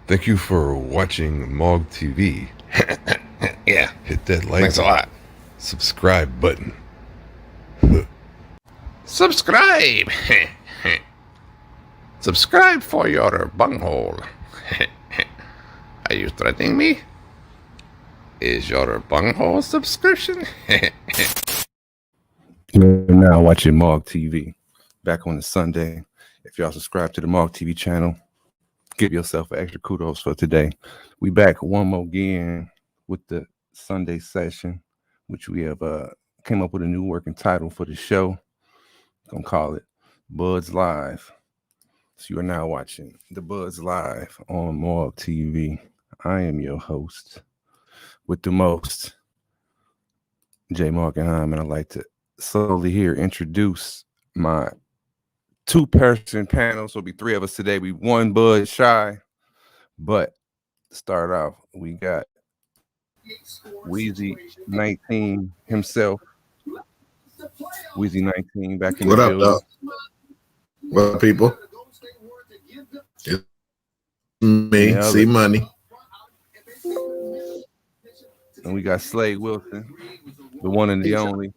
Thank you for watching Mog TV. Yeah. Hit that like Thanks a lot. subscribe button. Subscribe. Subscribe for your bunghole. Are you threatening me? Is your bunghole subscription? You're now watching Mog TV. Back on the Sunday. If y'all subscribe to the Mog TV channel, give yourself an extra kudos for today. We back one more again with the Sunday session, which we have came up with a new working title for the show. Gonna call it Budz Live. So you are now watching the Budz Live on Mog TV. I am your host with the most, J. Morganheim, and I'd like to slowly here introduce my two-person panel. So it'll be three of us today. We one Budz shy, but to start off, we got Weezy 19 himself. Weezy 19 back in what the up, building. dog? What up, people? It's me, Yeah, C Money. And we got Slade Wilson, the one and the only.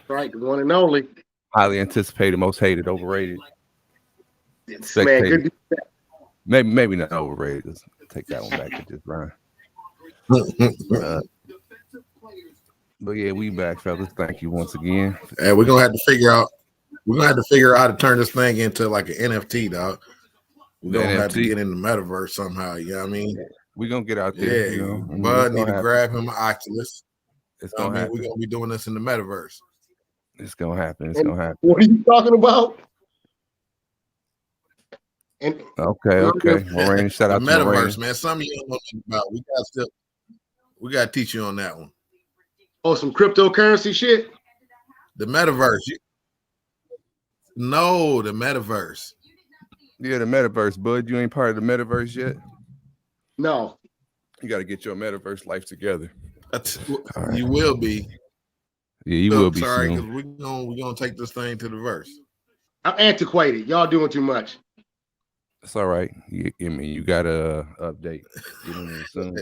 Right, the one and only. Highly anticipated, most hated, overrated. Man, Spectated. good. Maybe not overrated. Let's take that one back to just Ryan. But yeah, we back, fellas. Thank you once again. And we're gonna have to figure out. We're gonna have to figure out how to turn this thing into like an NFT, dog. We're gonna have to get in the metaverse somehow. You know what I mean? We're gonna get out there. Yeah, you know? Bud need to grab him an Oculus. It's gonna happen. We're gonna be doing this in the metaverse. It's gonna happen. It's gonna happen. What are you talking about? And okay. Well, shout out the to metaverse, man. Some of you don't know about. We gotta teach you on that one. Oh, some cryptocurrency shit. The metaverse. No, the metaverse. Yeah, the metaverse, Bud. You ain't part of the metaverse yet? No. You got to get your metaverse life together. Right. You will be. Yeah, you will be. Sorry, because we're gonna take this thing to the verse. I'm antiquated. Y'all doing too much. It's all right. I mean, you gotta update. Get in there soon.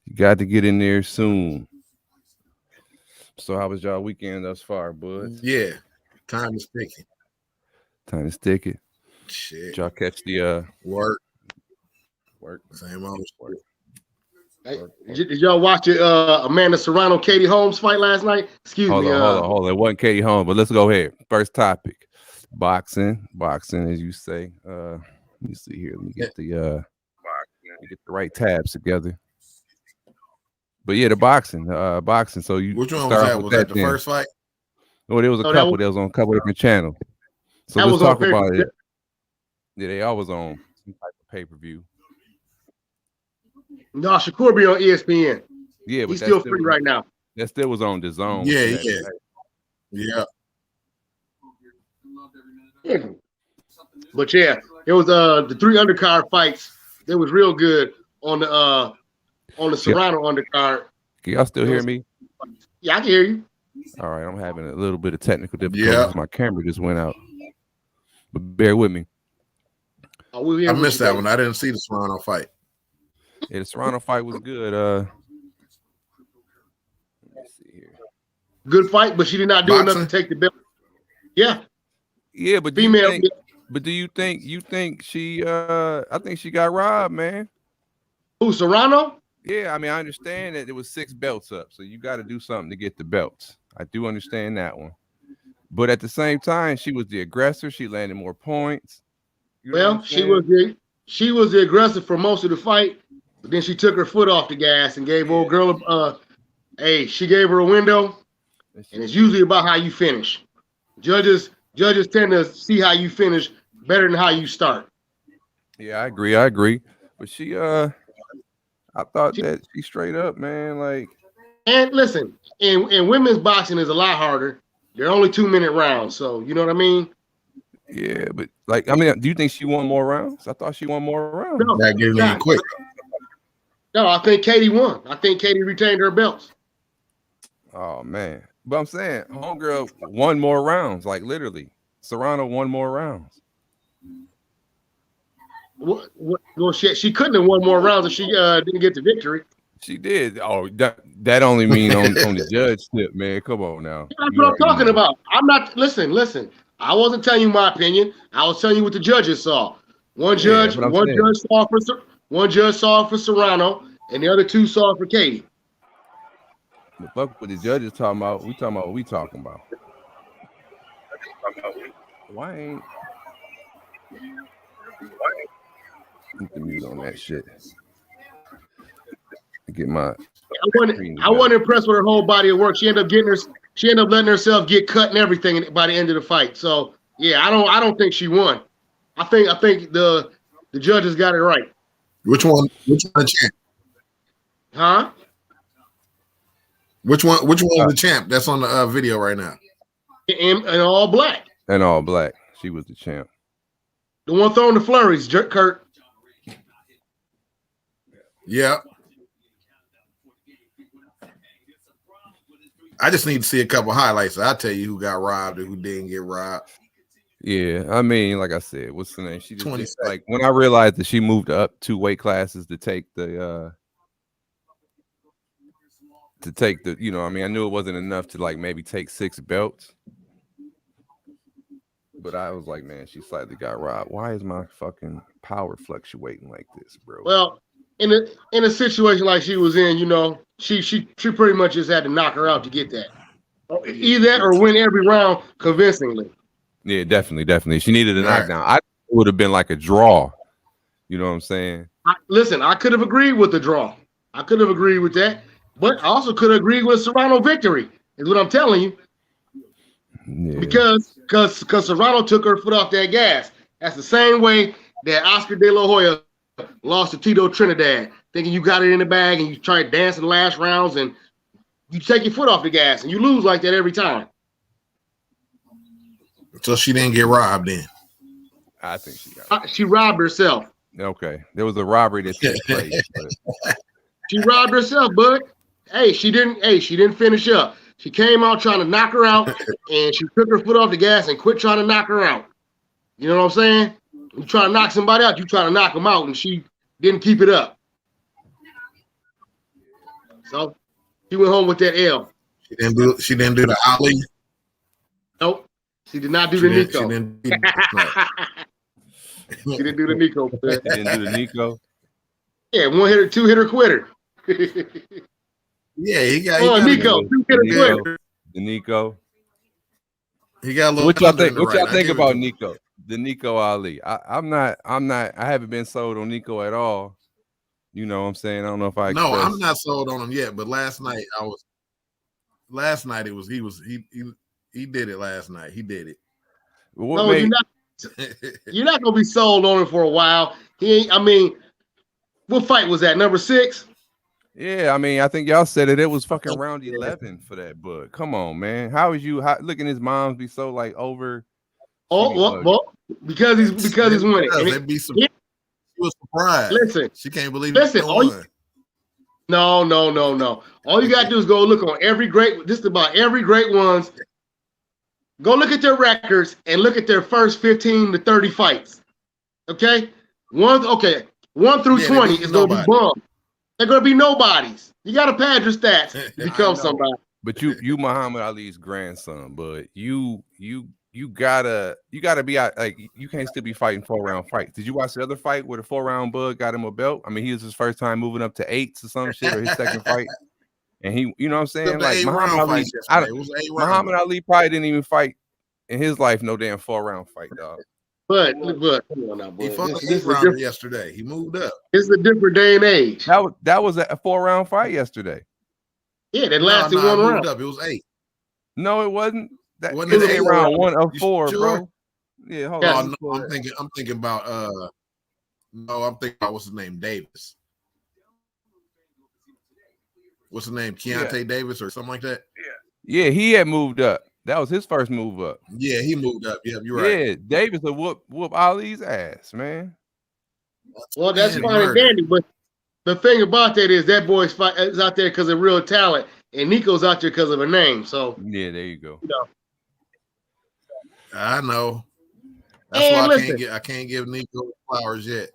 You got to get in there soon. So, how was y'all weekend thus far, Bud? Yeah, time is ticking. Time to stick it. Shit. Did y'all catch the work? Same old work. Hey, did y'all watch the Amanda Serrano Katie Holmes fight last night? Excuse me. Hold on. It wasn't Katie Holmes, but let's go ahead. First topic. Boxing, as you say. Let me see here. Let me get the right tabs together. But yeah, the boxing. So you which one was that? Was that the first fight? No, there was a couple. There was on a couple different channels. So let's talk about it. Yeah, they always on some type of pay-per-view. No, Shakur be on ESPN. Yeah, but he's still free right now. That still was on the zone. Yeah. But yeah, it was the three undercard fights. They was real good on the Serrano undercard. Can y'all still hear me? Yeah, I can hear you. All right, I'm having a little bit of technical difficulties. Yeah. My camera just went out. But bear with me. I missed that one. I didn't see the Serrano fight. Yeah, the Serrano fight was good. Let me see here. Good fight, but she did not do enough to take the belt. Yeah. Yeah, but female. Do you think she I think she got robbed, man. Who, Serrano? Yeah, I mean, I understand that there was 6 belts up, so you got to do something to get the belts. I do understand that one. But at the same time, she was the aggressor. She landed more points. Well, she was the aggressor for most of the fight, but then she took her foot off the gas and gave old girl she gave her a window, and it's usually about how you finish. Judges tend to see how you finish better than how you start. Yeah, I agree. But she I thought that she straight up, man, like. And listen, in women's boxing is a lot harder. They're only 2-minute rounds, so you know what I mean? Yeah, but like, I mean, do you think she won more rounds? I thought she won more rounds. No, that gave me quick. No, I think Katie won. I think Katie retained her belts. Oh man. But I'm saying homegirl won more rounds, like literally. Serrano won more rounds. Well, she couldn't have won more rounds if she didn't get the victory. She did. Oh, that only mean on the judge tip, man. Come on now. That's what I'm talking about. I'm not listen. I wasn't telling you my opinion. I was telling you what the judges saw. One judge saw for Serrano, and the other two saw for Katie. The fuck what the judges talking about? We talking about what we talking about. Why ain't put the mute on that shit? Get my. I wasn't impressed with her whole body of work. She ended up letting herself get cut and everything by the end of the fight. So yeah, I don't think she won. I think the judges got it right. Which one the champ? Huh? Which one the champ? That's on the video right now. In all black. And all black. She was the champ. The one throwing the flurries, Kurt. Yeah. I just need to see a couple highlights. I'll tell you who got robbed and who didn't get robbed. Yeah, I mean, like I said, what's the name? She just like when I realized that she moved up 2 weight classes to take the you know, I mean, I knew it wasn't enough to like maybe take 6 belts. But I was like, man, she slightly got robbed. Why is my fucking power fluctuating like this, bro? Well, in a situation like she was in, you know, she pretty much just had to knock her out to get that. Either that or win every round convincingly. Yeah, definitely. She needed a knockdown. I would have been like a draw. You know what I'm saying? Listen, I could have agreed with the draw. I could have agreed with that. But I also could have agreed with Serrano victory, is what I'm telling you. Yeah. Because Serrano took her foot off that gas. That's the same way that Oscar De La Hoya lost to Tito Trinidad, thinking you got it in the bag and you try to dance in the last rounds and you take your foot off the gas and you lose like that every time. So she didn't get robbed then? I think she got She robbed herself. Okay. There was a robbery that took place. She robbed herself, bud. Hey, she didn't finish up. She came out trying to knock her out and she took her foot off the gas and quit trying to knock her out. You know what I'm saying? You try to knock somebody out, you try to knock them out, and she didn't keep it up. So she went home with that L. She didn't do the Ali. Nope. She did not do the Nico. She didn't do She didn't do the Nico. She didn't do the Nico. Yeah, 1-hitter, 2-hitter quitter. Yeah, he got Nico, 2-hitter quitter. The Nico. He got a little. What y'all think? What y'all think about Nico? The Nico Ali. I haven't been sold on Nico at all. You know what I'm saying? I don't know if I No, I'm not sold on him yet, but last night he did it last night. He did it. You're not gonna be sold on him for a while. What fight was that? Number 6? Yeah, I mean, I think y'all said it was fucking round 11 for that book. Come on, man. How looking his moms be so like over? Well, because he's winning. She was surprised. Listen, she can't believe it. No. All you gotta do is go look on just about every great ones. Go look at their records and look at their first 15 to 30 fights. Okay? 1 through 20 is gonna be bums. They're gonna be nobodies. You gotta pad your stats to become somebody. But you Muhammad Ali's grandson, but you gotta be out, like you can't still be fighting 4-round fights. Did you watch the other fight where the 4-round bug got him a belt? I mean, he was his first time moving up to 8s or some shit, or his second fight. And he, you know what I'm saying? Like Muhammad Ali probably didn't even fight in his life no damn 4-round fight, dog. But come on now, boy. He fought the 8-rounder yesterday. He moved up. It's a different day and age. That was a 4-round fight yesterday. Yeah, that lasted 1 round. It was 8. No, it wasn't. That wasn't it was 8 round 1 of 4, sure? bro. Yeah, hold on. No, I'm thinking about what's his name, Davis. What's his name, Keontae Davis or something like that? Yeah, he had moved up. That was his first move up. Yeah, he moved up. Yeah, you're right. Yeah, Davis will whoop Ali's ass, man. Well, that's fine and dandy, but the thing about that is that boy's is out there because of real talent, and Nico's out there because of a name. So yeah, there you go. I know. That's why I can't give Nico flowers yet.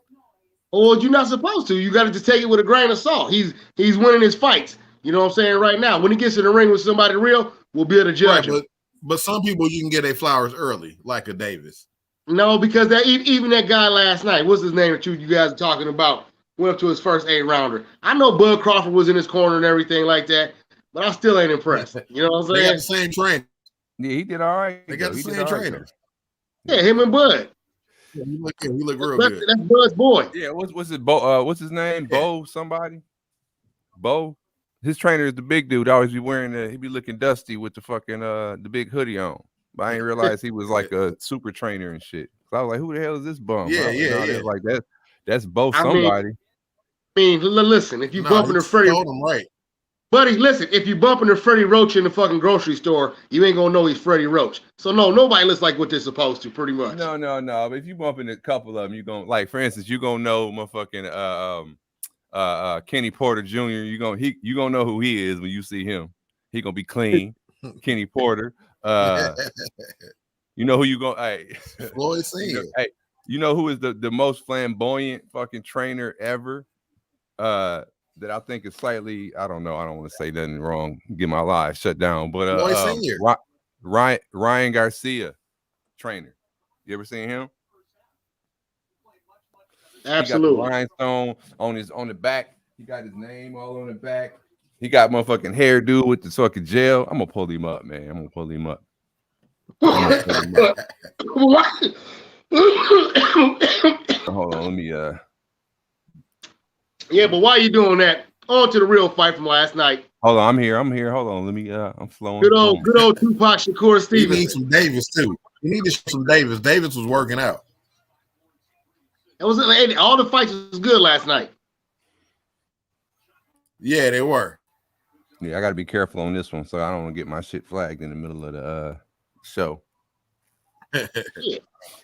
Or you're not supposed to. You got to just take it with a grain of salt. He's winning his fights. You know what I'm saying? Right now, when he gets in the ring with somebody real, we'll be able to judge him. But some people you can get their flowers early, like a Davis. No, because even that guy last night, what's his name that you guys are talking about, went up to his first 8-rounder. I know Bud Crawford was in his corner and everything like that, but I still ain't impressed. You know what I'm saying? They got the same trainer. Yeah, he did all right. They got the same trainer. Yeah, him and Bud. Yeah, he look real good. That's Bud's boy. Yeah, what's his name? Bo somebody? Bo? His trainer is the big dude. Always be wearing he be looking dusty with the fucking the big hoodie on. But I didn't realize he was like a super trainer and shit. So I was like, who the hell is this bum? Yeah. Like that's both somebody. I mean, listen, if you bump into Freddie, right. Buddy, listen, if you bump into Freddie Roach in the fucking grocery store, you ain't gonna know he's Freddie Roach. So no, nobody looks like what they're supposed to, pretty much. No. But if you bump into a couple of them, you gonna, like, for instance, you gonna know motherfucking Kenny Porter Jr. You gonna know who he is when you see him. He gonna be clean. Kenny Porter. You know who you gonna? Hey, Floyd Senior. Hey, you know who is the most flamboyant fucking trainer ever? That I think is slightly, I don't know. I don't want to say nothing wrong. Get my live shut down. But Ryan Garcia, trainer. You ever seen him? Absolutely. He got the rhinestone on the back. He got his name all on the back. He got motherfucking hairdo with the fucking gel. I'm gonna pull him up, man. I'm gonna pull him up. Hold on, let me Yeah, but why are you doing that? On to the real fight from last night. Hold on, I'm here. Hold on, let me I'm flowing. Good old Tupac Shakur Stevenson. You need some Davis too. You need to show some Davis. Davis was working out. It was all the fights was good last night. Yeah, they were. Yeah, I gotta be careful on this one, so I don't want to get my shit flagged in the middle of the show. Yeah,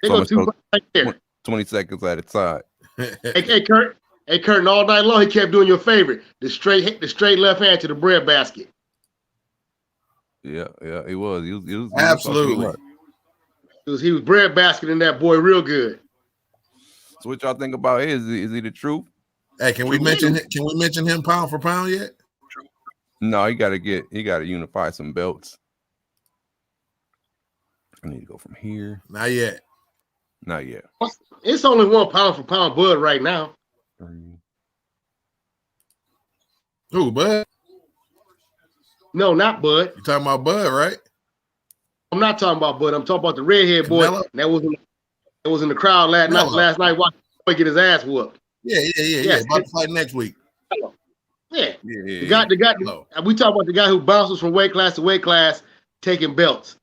they go Tupac right there. 20 seconds at a time. Hey, Kurt. Hey, Curtin, all night long, he kept doing your favorite, the straight left hand to the bread basket. Yeah, he was. He was absolutely. He was bread basketing that boy real good. So what y'all think about is he the truth? Hey, can we mention him pound for pound yet? No, he gotta unify some belts. I need to go from here. Not yet. It's only 1 pound for pound Bud right now. Who, Bud? No, not Bud. You talking about Bud, right? I'm not talking about Bud. I'm talking about the redhead boy that was in the crowd last night watching him get his ass whooped. Yeah. About to fight next week. Yeah. The guy. We talk about the guy who bounces from weight class to weight class, taking belts.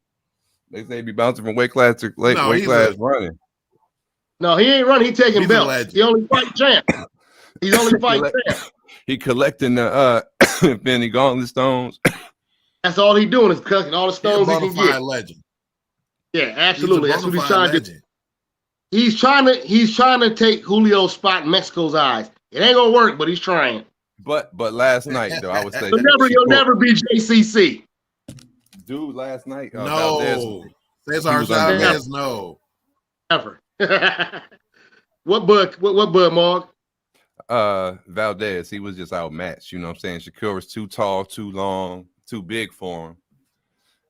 They say he be bouncing from weight class to weight class running. No, he ain't running. He taking belts. He only fight champ. He's only fighting champ. He collecting the Infinity Gauntlet stones. That's all he doing is collecting all the stones he can get. Legend. Yeah, absolutely. That's what he's trying to do. He's trying to take Julio's spot in Mexico's eyes. It ain't gonna work, but he's trying. But last night though, I would say you'll never be JCC. Dude, last night. No. Cesar Chavez, no. Ever. What Bud, Mark? Valdez, he was just outmatched. You know what I'm saying? Shakur was too tall, too long, too big for him.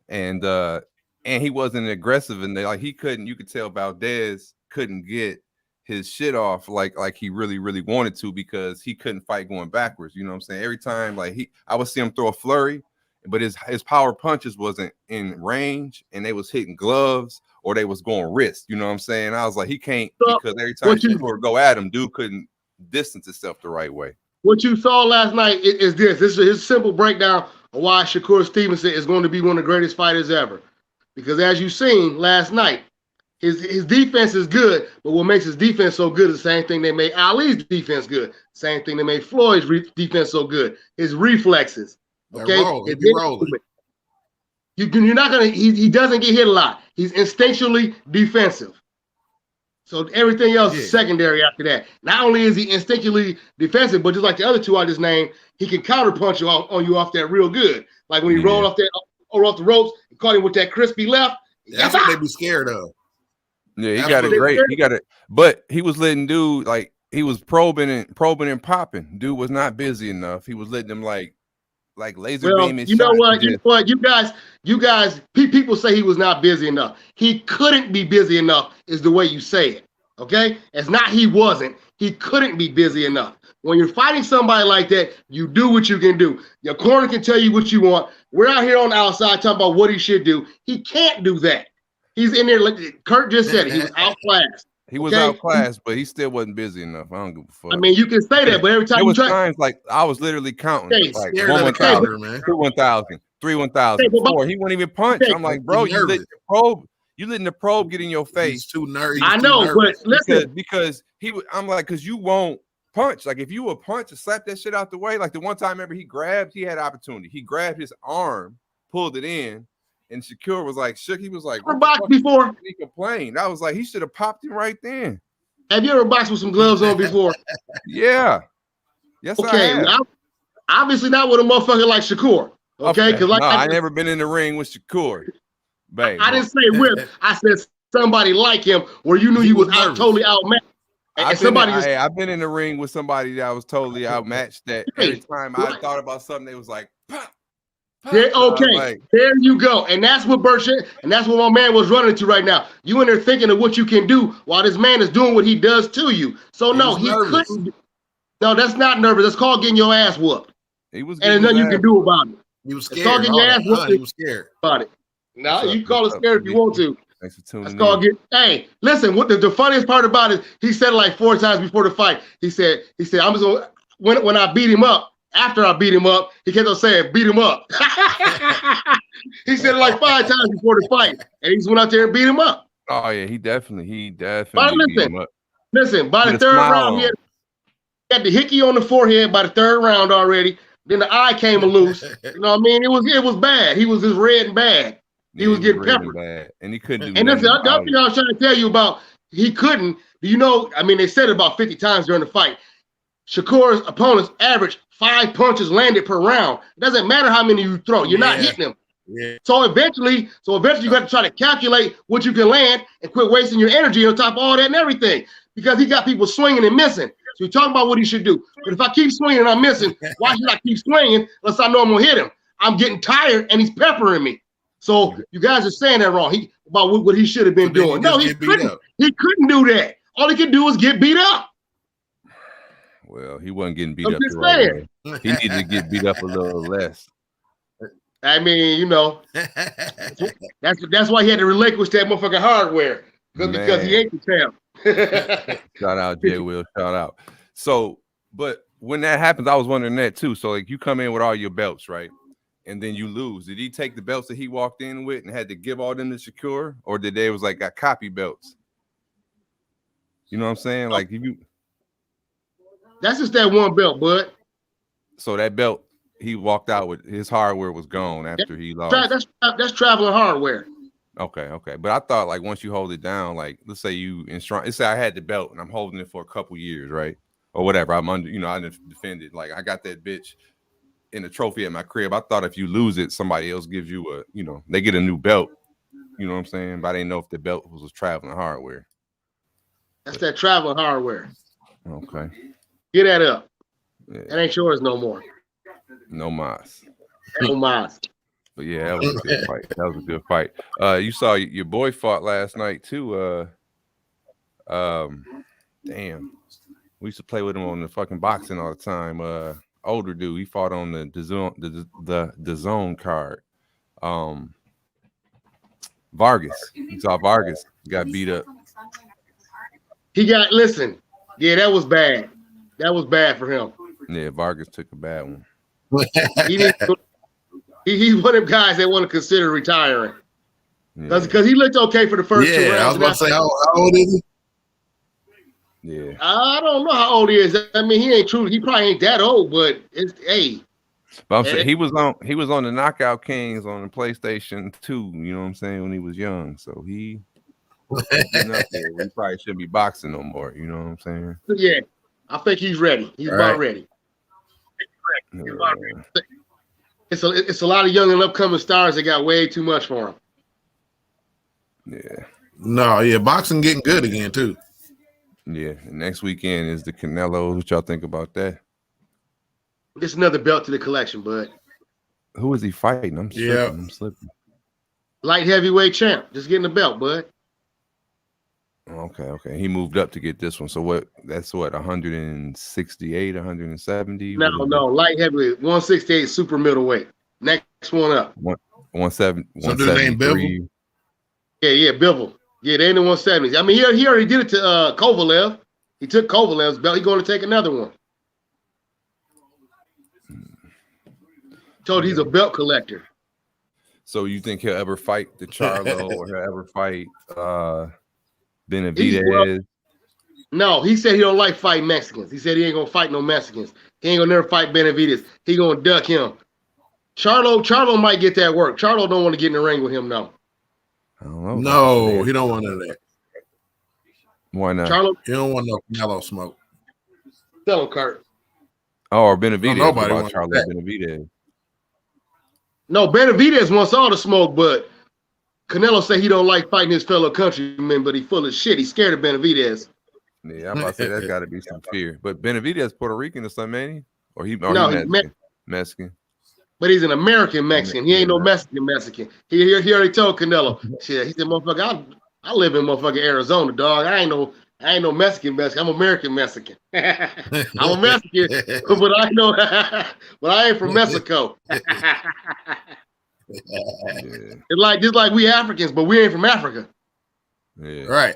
And he wasn't aggressive in there. Like you could tell Valdez couldn't get his shit off like he really, really wanted to because he couldn't fight going backwards. You know what I'm saying? Every time I would see him throw a flurry, but his power punches wasn't in range and they was hitting gloves or they was going wrist. You know what I'm saying? I was like, he can't because every time Shakur go at him, dude couldn't distance itself the right way. What you saw last night is this. This is his simple breakdown of why Shakur Stevenson is going to be one of the greatest fighters ever. Because as you seen last night, his defense is good, but what makes his defense so good is the same thing that made Ali's defense good. Same thing that made Floyd's defense so good. His reflexes. Okay, you're not gonna. He doesn't get hit a lot. He's instinctually defensive. So everything else is secondary after that. Not only is he instinctually defensive, but just like the other two I just named, he can counterpunch you on you off that real good. Like when he rolled off the ropes and caught him with that crispy left. That's what they be scared of. Yeah, he got it great. He got it, but he was letting dude like probing and popping. Dude was not busy enough. He was letting them like laser beam and you know what? You guys, people say he was not busy enough. He couldn't be busy enough is the way you say it. Okay? It's not he wasn't. He couldn't be busy enough. When you're fighting somebody like that, you do what you can do. Your corner can tell you what you want. We're out here on the outside talking about what he should do. He can't do that. He's in there, like Kurt just said, he was outclassed. He was outclassed, but he still wasn't busy enough. I don't give a fuck. I mean, you can say that, but every time there was times like I was literally counting, like 1,000, 2 1,000, 3 1,000, 4. He wouldn't even punch. I'm like, bro, you letting the probe get in your face. He's too nervous. I know, but listen, because I'm like, because you won't punch. Like if you would punch and slap that shit out the way, like the one time, remember he had opportunity. He grabbed his arm, pulled it in. And Shakur was like shook. He was like, ever boxed before? He complained. I was like, he should have popped him right then. Have you ever boxed with some gloves on before? Yeah. Yes, okay. I have. Obviously not with a motherfucker like Shakur. Okay. Because I never been in the ring with Shakur. Babe, I didn't say whip. I said somebody like him where you knew he was totally outmatched. I've been in the ring with somebody that was totally outmatched. That every time I thought about something, they was like, pop. Yeah, okay, there you go. And that's what and that's what my man was running to right now. You in there thinking of what you can do while this man is doing what he does to you. So he couldn't. No, that's not nervous. That's called getting your ass whooped. He was, and there's nothing you can do about it. He was scared. It's called getting your ass whooped. He was scared about it. Now you call it scared if you want to. Thanks for tuning in. Called hey, listen. What the funniest part about it? He said it like 4 times before the fight. He said, I'm just gonna when I beat him up. After I beat him up, he kept on saying, beat him up. He said it like 5 times before the fight. And he just went out there and beat him up. Oh, yeah, he definitely but beat him up. Listen, by the 3rd round, he had the hickey on the forehead by the 3rd round already. Then the eye came loose. You know what I mean? It was bad. He was just red and bad. He was getting peppered. And he couldn't do and that's the thing I was trying to tell you about. He couldn't. You know, I mean, they said it about 50 times during the fight. Shakur's opponents average 5 punches landed per round. It doesn't matter how many you throw. You're not hitting them. Yeah. So eventually you got to try to calculate what you can land and quit wasting your energy on top of all that and everything. Because he got people swinging and missing. So you're talking about what he should do. But if I keep swinging and I'm missing, why should I keep swinging unless I know I'm going to hit him? I'm getting tired and he's peppering me. So you guys are saying that wrong. About what he should have been doing. No, he couldn't. He couldn't do that. All he could do was get beat up. Well, he wasn't getting beat up the right way. He needed to get beat up a little less. I mean, you know, that's why he had to relinquish that motherfucking hardware because he ain't the champ. Shout out, Jay Will. Shout out. So, but when that happens, I was wondering that too. So, like, you come in with all your belts, right? And then you lose. Did he take the belts that he walked in with and had to give all them to Shakur, or did they was like got copy belts? You know what I'm saying? Like, if you. That's just that one belt, bud. So that belt, he walked out with his hardware was gone after he lost. That's traveling hardware. Okay. But I thought like once you hold it down, like let's say let's say I had the belt and I'm holding it for a couple years, right? Or whatever. I'm under, I defended. Like I got that bitch in a trophy at my crib. I thought if you lose it, somebody else gives you they get a new belt. You know what I'm saying? But I didn't know if the belt was traveling hardware. That's that traveling hardware. Okay. Get that up. Yeah. That ain't yours no more. No mas. No mas. But yeah, that was a good fight. That was a good fight. You saw your boy fought last night too. Damn. We used to play with him on the fucking boxing all the time. Older dude. He fought on the zone card. Vargas. You saw Vargas got beat up. Listen. Yeah, that was bad. That was bad for him. Yeah, Vargas took a bad one. He's one of them guys that want to consider retiring. Because he looked okay for the first 2 rounds. Yeah, I was about to say, how old is he? Yeah. I don't know how old he is. I mean, he probably ain't that old, but But I'm saying he was on the Knockout Kings on the PlayStation 2, you know what I'm saying, when he was young. So he probably shouldn't be boxing no more, you know what I'm saying? Yeah. I think he's ready. He's about ready. It's a lot of young and upcoming stars that got way too much for him. Yeah. No, yeah, boxing getting good again too. Yeah, next weekend is the Canelo. What y'all think about that? Just another belt to the collection, bud. Who is he fighting? I'm slipping. Light heavyweight champ. Just getting the belt, bud. Okay. He moved up to get this one. So what? That's what 168, 170. No. Light heavyweight, 168 super middleweight. Next one up. 170. So dude named Bivol? Yeah, Bivol. Yeah, they in the 170s. I mean, he already did it to Kovalev. He took Kovalev's belt. He's going to take another one. Told he's a belt collector. So you think he'll ever fight the Charlo or he'll ever fight Benavidez? No, he said he don't like fighting Mexicans. He said he ain't gonna fight no Mexicans. He ain't gonna never fight Benavidez. He gonna duck him. Charlo might get that work. Charlo don't want to get in the ring with him, no. I don't know. No, he don't want none of that. Why not? Charlo, he don't want no Canelo smoke. tell him, Kurt. Oh, or Benavidez. Nobody about wants Charlo that. Benavidez. No, Benavidez wants all the smoke, but Canelo say he don't like fighting his fellow countrymen, but he full of shit. He's scared of Benavidez. Yeah, I'm about to say that's got to be some fear. But Benavidez Puerto Rican or something, ain't he? Or he Mexican? But he's an American Mexican. He ain't no Mexican. He already told Canelo. Shit, he said, motherfucker, I live in motherfucking Arizona, dog. I ain't no Mexican. I'm American Mexican. I'm a Mexican, but I ain't from Mexico. It's just like we Africans, but we ain't from Africa. Yeah. Right.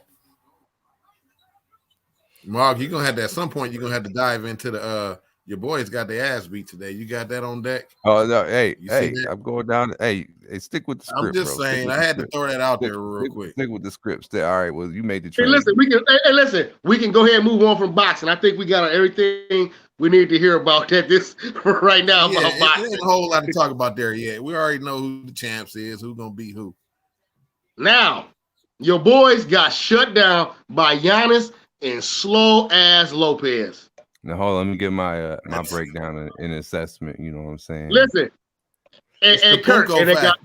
Mark, you're gonna have to at some point. You're gonna have to dive into the your boys got their ass beat today. You got that on deck? Oh no, hey, I'm going down. Hey, stick with the script. I'm just saying, I had to throw that out there real quick. Stick with the script. All right, well, you made the trade. Hey, listen, we can go ahead and move on from boxing. I think we got everything we need to hear about that right now about boxing. There's a whole lot to talk about there yet. We already know who the champs is, who's gonna beat who. Now, your boys got shut down by Giannis and slow ass Lopez. Now hold on, let me get my breakdown and assessment. You know what I'm saying? Listen, and Kurt, and they got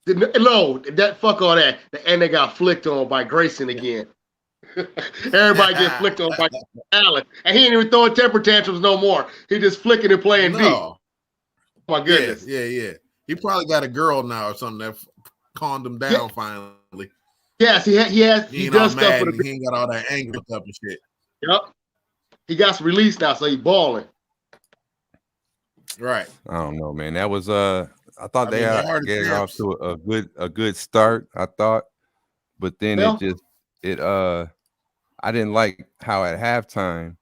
that fuck all that, and they got flicked on by Grayson again. Everybody get flicked on by Allen, and he ain't even throwing temper tantrums no more. He just flicking and playing deep. Oh my goodness. Yeah. He probably got a girl now or something that calmed him down finally. Yes, he does stuff with he ain't got all that anger up and shit. Yep. He got some release now, so he's balling. Right. I don't know, man. That was I thought they getting off to a good start. I thought, but then I didn't like how at halftime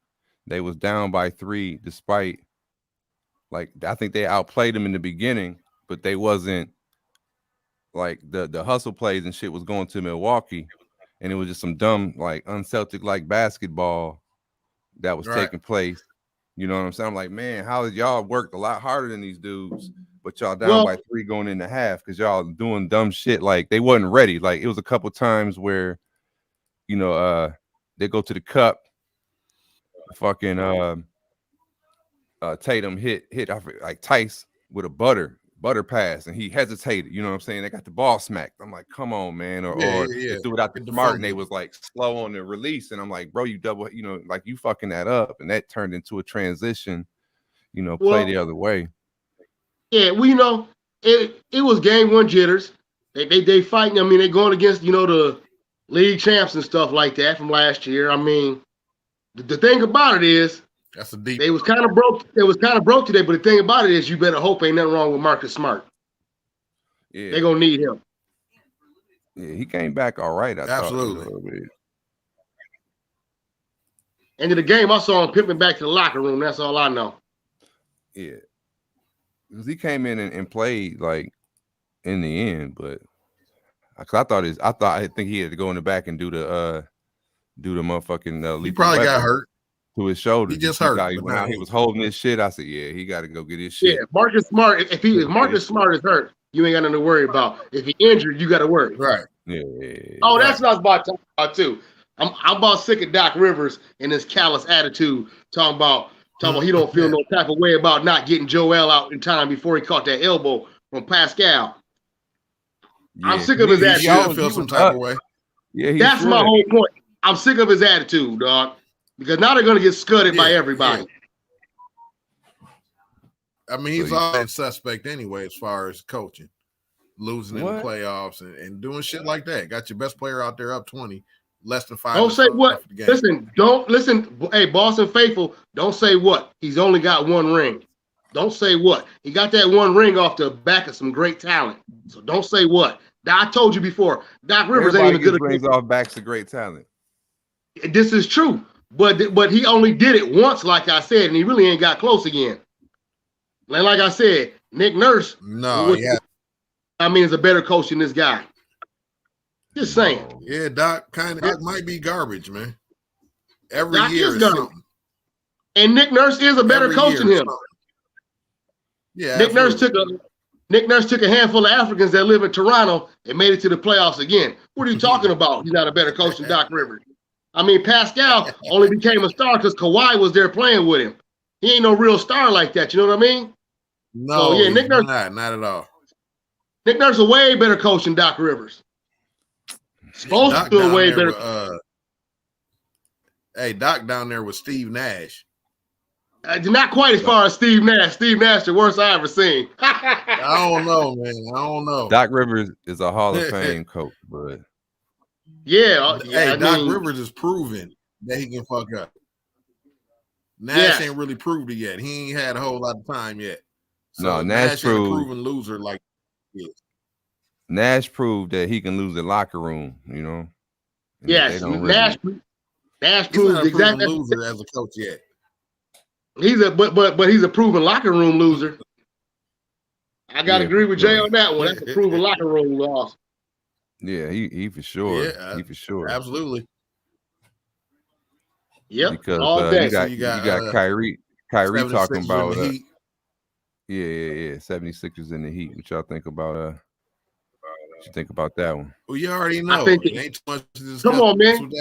they was down by 3, despite I think they outplayed them in the beginning, but they wasn't like the hustle plays and shit was going to Milwaukee, and it was just some dumb un-Celtic basketball that was taking place. You know what I'm saying? I'm like, man, how did y'all worked a lot harder than these dudes, but y'all down by 3 going into half because y'all doing dumb shit. Like they wasn't ready. Like it was a couple times where, they go to the cup, fucking Tatum hit like Tice with a butter pass, and he hesitated. You know what I'm saying? They got the ball smacked. I'm like, come on, man. Or they threw it out the mark, and they was slow on the release. And I'm like, bro, you double, you fucking that up. And that turned into a transition, play the other way. Yeah, well, it was game 1 jitters. They fighting. I mean, they going against, the league champs and stuff like that from last year. I mean, the thing about it is, they was kind of broke. It was kind of broke today, but the thing about it is, you better hope ain't nothing wrong with Marcus Smart. Yeah, they gonna need him. Yeah, he came back all right. Absolutely. End of the game, I saw him pimping back to the locker room. That's all I know. Yeah, because he came in and played in the end, but I think he had to go in the back and do the motherfucking. He probably got hurt. To his shoulder. He just hurt. When he was holding his shit, I said, yeah, he got to go get his shit. Yeah, Marcus Smart, if Marcus Smart is hurt, you ain't got nothing to worry about. If he injured, you got to worry. Right. Yeah. Oh, that's what I was about to talk about too. I'm about sick of Doc Rivers and his callous attitude, talking about he don't feel no type of way about not getting Joel out in time before he caught that elbow from Pascal. Yeah. I'm sick of his attitude. Feel some type of way. Yeah, that's my whole point. I'm sick of his attitude, dog. Because now they're gonna get scudded by everybody. I mean, he's always suspect anyway as far as coaching, losing in the playoffs and doing shit like that. Got your best player out there up 20, less than 5. Don't say what. Listen, don't listen. Hey, Boston faithful, don't say what. He's only got one ring. Don't say what. He got that one ring off the back of some great talent. So don't say what. I told you before, Doc Rivers ain't even good. Rings off backs of great talent. This is true, but he only did it once, like I said, and he really ain't got close again. And like I said, Nick Nurse, is a better coach than this guy. Just saying. Yeah, Doc Doc might be garbage, man. Every Doc year is garbage. And Nick Nurse is a better coach than him. Yeah, Nick Nurse took a handful of Africans that live in Toronto and made it to the playoffs again. What are you talking about? He's not a better coach than Doc Rivers. I mean, Pascal only became a star because Kawhi was there playing with him. He ain't no real star like that. You know what I mean? No, so, Nick Nurse not at all. Nick Nurse is a way better coach than Doc Rivers. Supposed to be a way better. Hey, Doc down there with Steve Nash. Not quite as far as Steve Nash. Steve Nash, the worst I ever seen. I don't know, man. I don't know. Doc Rivers is a Hall of Fame coach, but Doc Rivers is proven that he can fuck up. Nash ain't really proved it yet. He ain't had a whole lot of time yet. So no, Nash proved, ain't a proven loser like this. Nash proved that he can lose the locker room, you know. Yes, Nash proved exactly loser as a coach yet. He's a proven locker room loser. I gotta agree with Jay on that one. That's a proven locker room loss. Yeah, he for sure. Yeah, he for sure. Absolutely. Yep. Because all day. You got Kyrie talking about Heat. Yeah. 76ers in the Heat. What y'all think about what you think about that one? Well, you already know. I think ain't too much to discuss. Come on, man.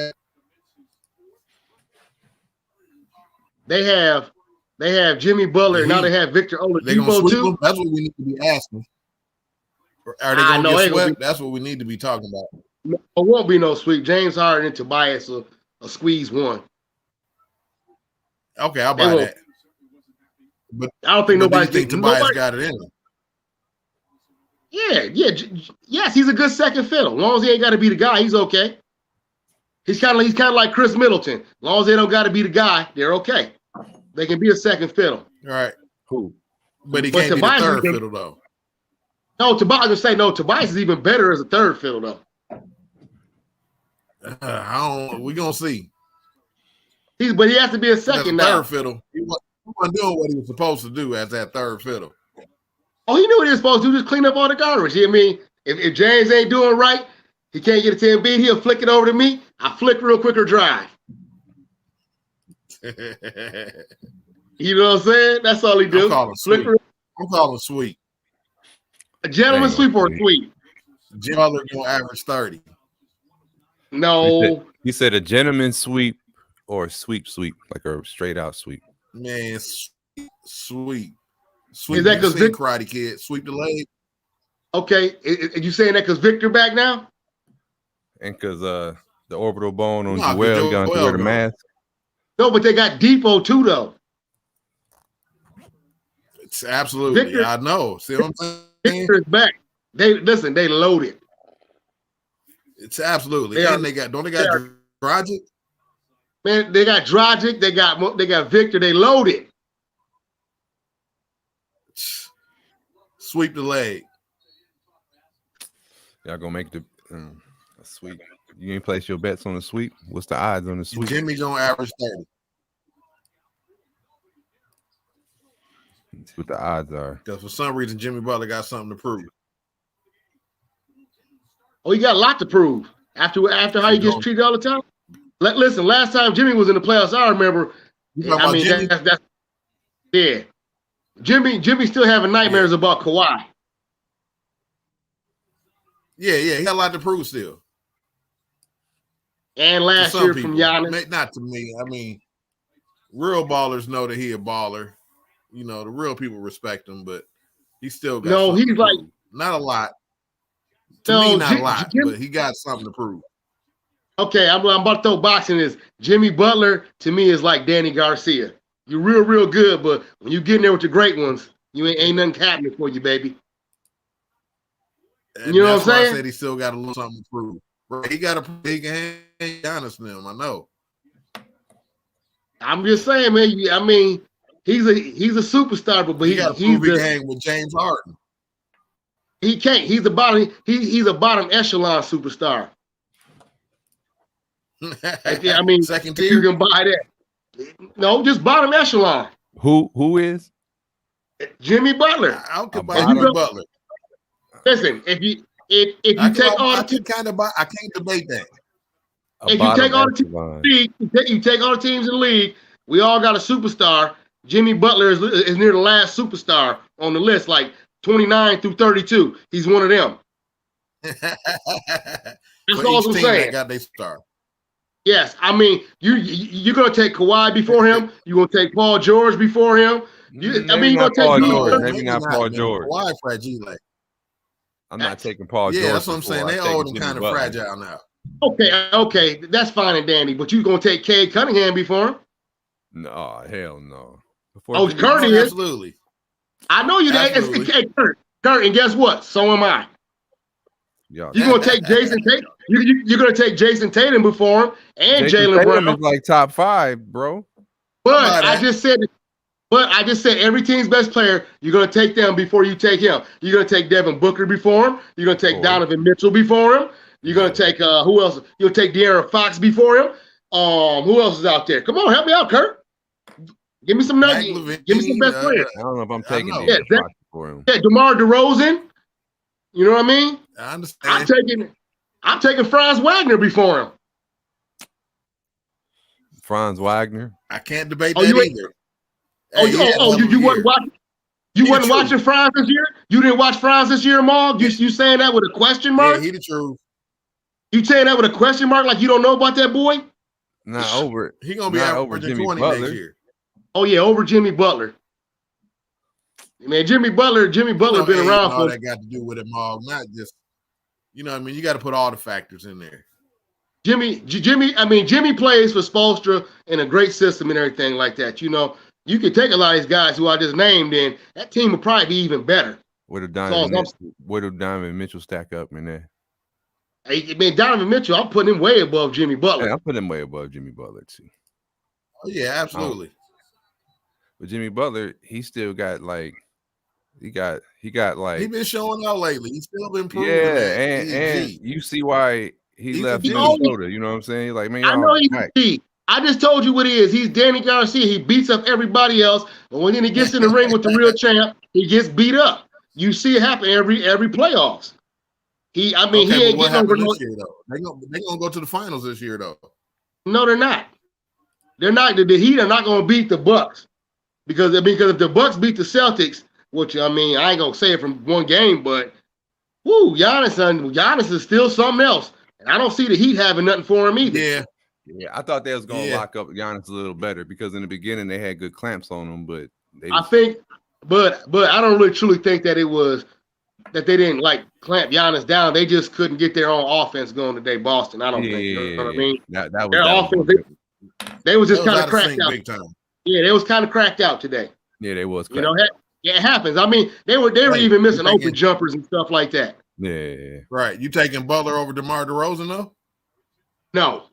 They have Jimmy Butler. Now they have Victor Oladipo too. That's what we need to be asking. Are they going to get swept? That's what we need to be talking about. No, there won't be no sweep. James Harden and Tobias will squeeze one. Okay, I'll buy that. But I don't think nobody thinks Tobias got it in him. Yes, he's a good second fiddle. As long as he ain't got to be the guy, he's okay. He's kind of like Chris Middleton. As long as they don't got to be the guy, they're okay. They can be a second fiddle. All right. Cool. But he can't be the third fiddle, though. No, Tobias is even better as a third fiddle, though. We're going to see. But he has to be a second now. Third fiddle. He wasn't doing what he was supposed to do as that third fiddle. Oh, he knew what he was supposed to do, just clean up all the garbage. I mean, if James ain't doing right, he can't get it to Embiid, he'll flick it over to me. I flick real quick or drive. You know what I'm saying? That's all he do. I'm calling sweep. A gentleman sweep or a sweep? Jim Butler gonna average 30. No. He said a gentleman sweep or a sweep, like a straight out sweep. Man, sweep. Is that because Karate Kid sweep the leg? Okay, are you saying that because Victor back now? And because the orbital bone on Joel, going to wear the mask. No, but they got Depot too, though. It's absolutely. Victor, I know. See what I'm saying? Victor is back. They loaded. It's absolutely. Don't they got Dragic? Man, they got Dragic. They got Victor. They loaded. Sweep the leg. Y'all gonna make the sweep. You ain't place your bets on the sweep? What's the odds on the sweep? Jimmy's on average 30. Let's see what the odds are. Because for some reason, Jimmy Butler got something to prove. Oh, he got a lot to prove. After how he gets treated all the time. Listen, last time Jimmy was in the playoffs, I remember. I mean, that's yeah. Jimmy still having nightmares about Kawhi. Yeah, he got a lot to prove still. And last year from Giannis. Not to me. I mean, real ballers know that he a baller. You know, the real people respect him, but he still got he's like not a lot. To me, not a lot, but he got something to prove. Okay, I'm about to throw boxing. Is Jimmy Butler to me is like Danny Garcia. You're real good, but when you get in there with the great ones, you ain't nothing happening for you, baby. And you know what I'm saying? I said he still got a little something to prove. Right? He got a big hand, Giannis them. I know. I'm just saying, man. I mean, he's a superstar, but he got to prove he can hang with James Harden. He can't. He's a bottom echelon superstar. I mean, second tier. You can buy that. No, just bottom echelon. Who is? Jimmy Butler. I can buy Jimmy Butler. Listen, if you take all the teams, I can't debate that. If you take all the teams in the league, you take all the teams in the league, we all got a superstar. Jimmy Butler is near the last superstar on the list, like 29 through 32. He's one of them. That's all I'm saying. Got their star. Yes, I mean you're gonna take Kawhi before him. You're gonna take Paul George before him. You're gonna take Paul George. Maybe not Paul George. Kawhi fragile. I'm not taking Paul George. Yeah, that's what I'm saying. They old and kind of fragile now. Okay, that's fine and dandy. But you're gonna take Cade Cunningham before him? No, hell no. Kurt is absolutely. I know you. Hey, Kurt, and guess what? So am I. Yeah, you're gonna take Jason Tatum. You're gonna take Jason Tatum before him and Jaylen Brown. Is like top 5, bro. But I just said every team's best player, you're gonna take them before you take him. You're gonna take Devin Booker before him. You're gonna take Donovan Mitchell before him. You're gonna take who else? You'll take De'Aaron Fox before him. Who else is out there? Come on, help me out, Kurt. Give me some nuggets. Give me some best players. I don't know if I'm taking De'Aaron Fox for him. Yeah, DeMar DeRozan. You know what I mean? I understand. I'm taking Franz Wagner before him. Franz Wagner. I can't debate that either. You wasn't watching. You wasn't watching Franz this year. You didn't watch Franz this year, Mog. You saying that with a question mark? Yeah, he the truth. You saying that with a question mark, like you don't know about that boy? Not over. He gonna be averaging 20 next year. Oh yeah, over Jimmy Butler. Man, Jimmy Butler been around for all that got to do with it, Mog. Not just, you know what I mean? You got to put all the factors in there. Jimmy plays for Spoelstra in a great system and everything like that. You know, you can take a lot of these guys who I just named, and that team would probably be even better. Where do Donovan Mitchell stack up in there? I mean, Donovan Mitchell, I'm putting him way above Jimmy Butler. Yeah, I'm putting him way above Jimmy Butler too. Oh yeah, absolutely. But Jimmy Butler, he still got like, he got like. He been showing out lately. He's still been proving. Yeah, and you see why he left Minnesota. You know what I'm saying? Like, man, I know he's a G. I just told you what he is. He's Danny Garcia. He beats up everybody else, but when he gets in the ring with the real champ, he gets beat up. You see it happen every playoffs. He ain't getting over this year though. They gonna go to the finals this year though. No, they're not. They're not. The Heat are not gonna beat the Bucks because if the Bucks beat the Celtics, which I mean I ain't gonna say it from one game, but Giannis is still something else, and I don't see the Heat having nothing for him either. Yeah, I thought they was gonna lock up Giannis a little better because in the beginning they had good clamps on him, but I don't really truly think that it was that they didn't like clamp Giannis down. They just couldn't get their own offense going today, Boston. I don't think. You know what I mean? That was their offense. They was just kind of cracked out. Big time. Yeah, they was kind of cracked out today. Yeah, they was. You know, it happens. I mean, they were even missing open jumpers and stuff like that. Yeah. Right. You taking Butler over DeMar DeRozan though? No.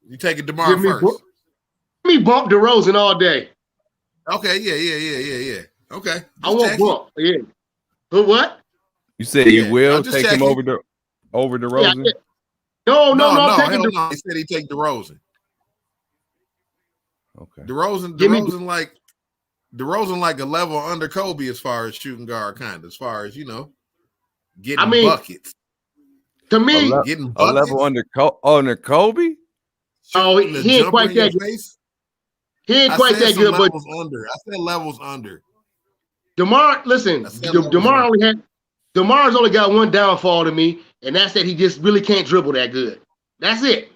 You taking DeMar first? Give me bump DeRozan all day. Okay. Yeah. Okay. I won't bump. Yeah. But what? You said you will take him over DeRozan? Yeah. No. He said he'd take DeRozan. Okay. DeRozan like a level under Kobe as far as shooting guard, kind of as far as getting buckets. To me, getting a level under Kobe. Oh, he ain't quite that good. He ain't quite that good, but I said levels under. DeMar, listen, DeMar's only got one downfall to me, and that's that he just really can't dribble that good. That's it.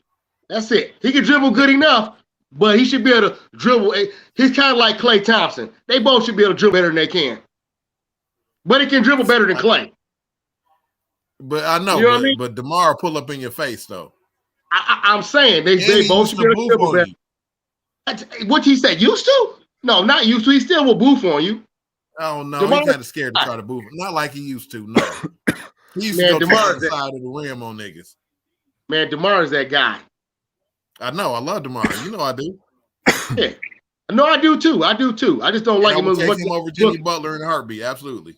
He can dribble good enough, but he should be able to dribble. He's kind of like Klay Thompson. They both should be able to dribble better than they can. But he can dribble better than Klay. But I know, You know what I mean? but DeMar pull up in your face though. I'm saying they both used to share boof dribble on better. you. What he said? Used to? No, not used to. He still will boof on you. Oh no, DeMar, he kind of scared to try to boof. Not like he used to. No, he used to go to the side of the rim on niggas. Man, DeMar is that guy. I know. I love DeMar. You know I do. Yeah. No, I do too. I just don't like him as much. Him over Jimmy Butler in a heartbeat. Absolutely.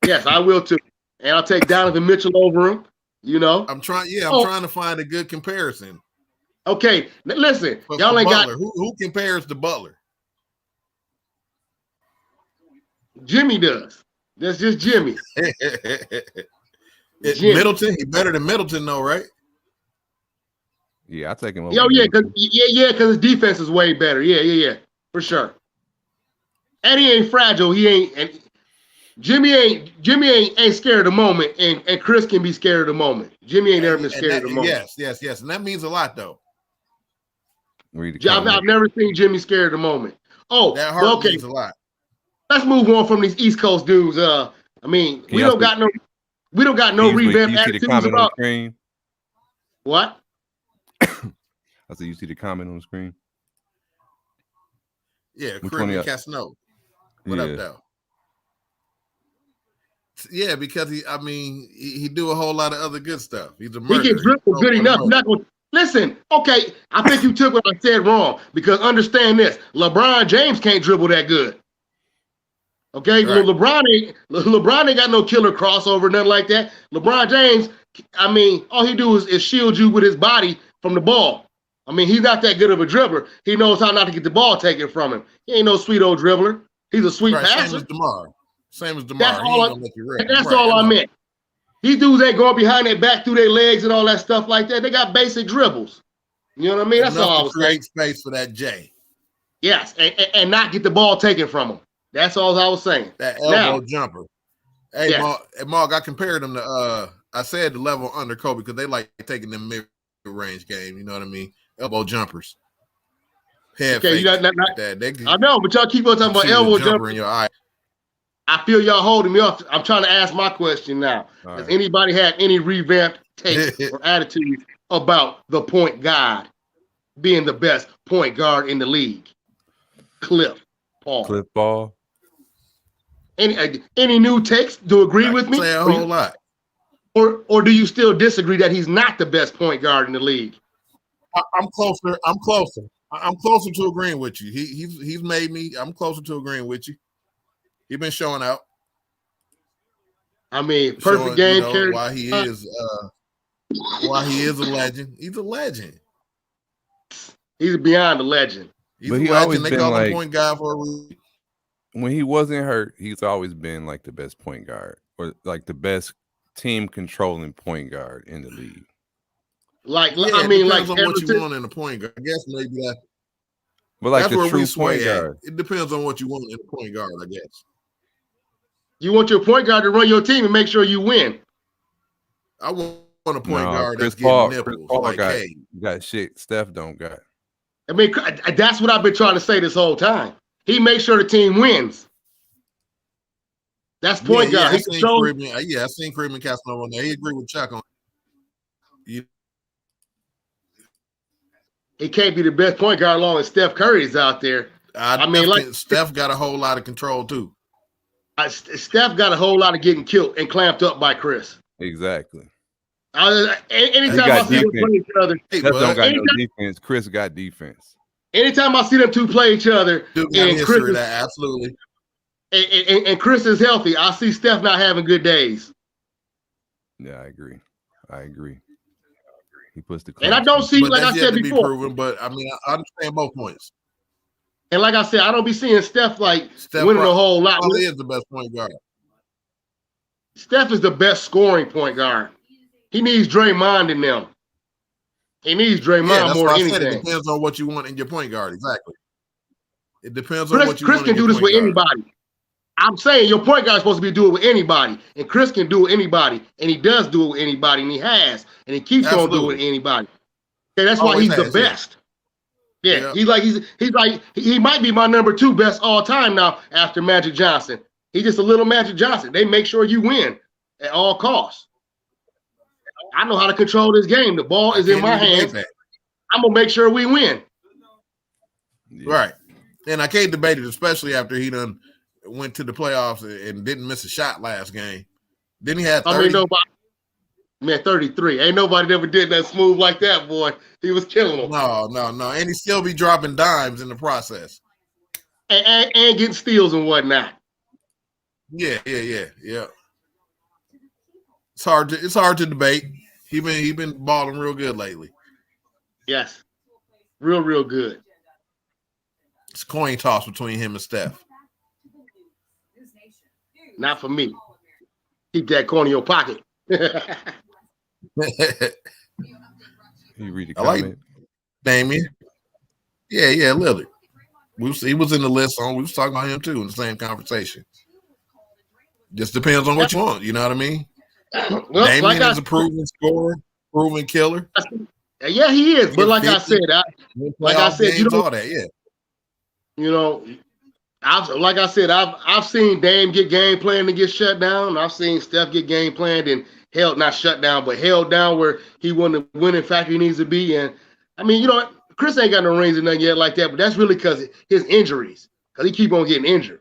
Yes, I will too. And I'll take Donovan Mitchell over him. You know, I'm trying to find a good comparison. Okay, listen, but y'all ain't Butler, got who compares to Butler? Jimmy does. That's just Jimmy. Jimmy. Middleton, he better than Middleton, though, right? Yeah, I take him over. Because his defense is way better. Yeah, for sure. And he ain't fragile. He ain't. And Jimmy ain't scared of the moment, and Chris can be scared of the moment. Jimmy ain't never been scared of the moment. Yes, and that means a lot, though. I've never seen Jimmy scared of the moment. Oh, that heart means a lot. Let's move on from these East Coast dudes. I mean, we don't got no revamp attitudes about. What? I said, you see the comment on the screen? Yeah, Caribbean Casino. What up, though? Yeah, because he do a whole lot of other good stuff. He's a murderer. He can dribble good enough. Not gonna, listen, okay, I think you took what I said wrong, because understand this: LeBron James can't dribble that good. Okay, right. LeBron ain't got no killer crossover, nothing like that. LeBron James, all he do is shield you with his body from the ball. He's not that good of a dribbler. He knows how not to get the ball taken from him. He ain't no sweet old dribbler. He's a sweet passer. Same as DeMar. That's all I meant. These dudes ain't going behind their back through their legs and all that stuff like that. They got basic dribbles. You know what I mean? That's all I was saying. Create space for that J. Yes, and not get the ball taken from him. That's all I was saying. That elbow jumper. Hey, yes. Mark, I compared them to I said the level under Kobe because they like taking them mid-range game. You know what I mean? Elbow jumpers. Okay, I know, but y'all keep on talking about elbow jumper in your eye. I feel y'all holding me off. I'm trying to ask my question now. Does anybody have any revamped take or attitude about the point guard being the best point guard in the league? Cliff Paul. Any new takes to agree with me? Say a whole lot. Or do you still disagree that he's not the best point guard in the league? I'm closer. I'm closer to agreeing with you. He's made me. I'm closer to agreeing with you. He's been showing out. Perfect game. Why he is a legend. He's a legend. He's beyond a legend. He's a legend. They call him point guard for a reason. When he wasn't hurt, he's always been like the best point guard, or like the best team controlling point guard in the league. Depends on what you want in a point guard. I guess maybe that. But like that's the where true we sway point guard. It depends on what you want in a point guard, I guess. You want your point guard to run your team and make sure you win. I want a point guard that's getting nipples. Got shit Steph don't got. That's what I've been trying to say this whole time. He makes sure the team wins. That's point guard. I seen Caribbean Casanova on there. He agreed with Chuck on it. He can't be the best point guard as long as Steph Curry is out there. Steph got a whole lot of control too. Steph got a whole lot of getting killed and clamped up by Chris. Exactly. Anytime I see them play each other, Steph don't got no defense. Chris got defense. Anytime I see them two play each other, and Chris absolutely, and Chris is healthy, I see Steph not having good days. Yeah, I agree. He puts the and I don't see, like I said before, proven, but I understand both points. And like I said, I don't be seeing Steph winning a whole lot. He is the best point guard. Steph is the best scoring point guard. He needs Draymond in them. He needs Draymond more than anything. It depends on what you want in your point guard. Exactly. It depends on what you Chris want. Chris can do this with anybody. I'm saying your point guard is supposed to be doing it with anybody, and Chris can do it with anybody, and he does do it with anybody, and he has, and he keeps on doing it with anybody. Okay, that's why he's the best. Yeah, he might be my number 2 best all time now after Magic Johnson. He's just a little Magic Johnson. They make sure you win at all costs. I know how to control this game. The ball is in my hands. I'm gonna make sure we win. Yeah. Right. And I can't debate it, especially after he done went to the playoffs and didn't miss a shot last game. Then he had 30. I mean, nobody, man, 33. Ain't nobody ever did that smooth like that, boy. He was killing them. No. And he still be dropping dimes in the process. And getting steals and whatnot. Yeah. It's hard to debate. He been balling real good lately. Yes. Real good. It's a coin toss between him and Steph. Not for me. Keep that coin in your pocket. You read the comment. I like Damian. Yeah, Lillard. He was in the list we was talking about him too in the same conversation. Just depends on what you want, you know what I mean? Well, Damian is a proven scorer, proven killer. Yeah, he is. But like I said, you know, all that, yeah. You know, I've seen Dame get game planned and get shut down. I've seen Steph get game planned and not shut down, but held down where he wasn't the winning factor he needs to be. And I mean, you know, Chris ain't got no rings or nothing yet like that, but that's really because his injuries, because he keep on getting injured.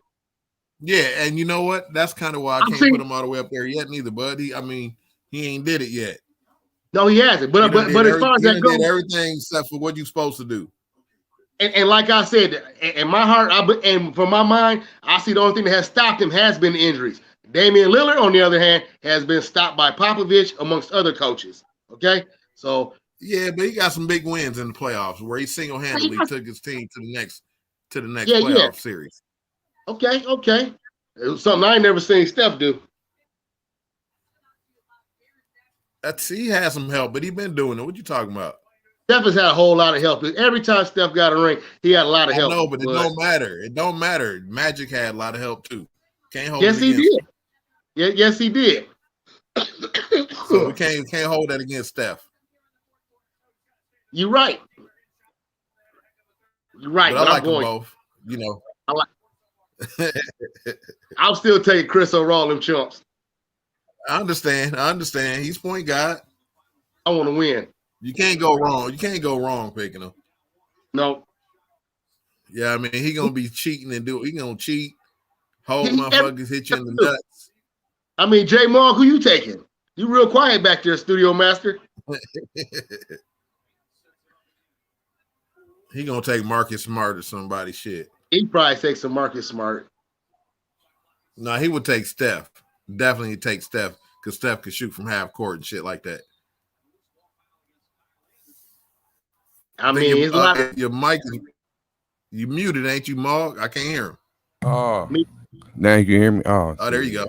Yeah, and you know what? That's kind of why I can't put him all the way up there yet, neither, bud. He ain't did it yet. No, he hasn't. But as far as that goes, did everything except for what you're supposed to do. And like I said, in my heart, and from my mind, I see the only thing that has stopped him has been injuries. Damian Lillard, on the other hand, has been stopped by Popovich amongst other coaches. Okay, so yeah, but he got some big wins in the playoffs where he single-handedly took his team to the next playoff series. Okay. It was something I ain't never seen Steph do. He had some help, but he been doing it. What you talking about? Steph has had a whole lot of help. Every time Steph got a ring, he had a lot of help. No, but it don't matter. It don't matter. Magic had a lot of help too. Can't hold. Yes, he did. Yes, he did. So we can't hold that against Steph. You're right. But I like them both. You know. I'll still take Chris over all them chumps. I understand. He's point guard. I want to win. You can't go wrong. You can't go wrong picking him. No. Yeah, I mean, he gonna be cheating and he gonna cheat. Hold motherfuckers, hit you in the nuts. I mean, J Mark, who you taking? You real quiet back there, studio master. He gonna take Marcus Smart or somebody shit. He probably takes some Marcus Smart. No, he would take Steph. Definitely take Steph because Steph could shoot from half court and shit like that. I mean, it's a lot. Your mic, you muted, ain't you, Mark? I can't hear him. Oh, now you can hear me. Oh, there you go.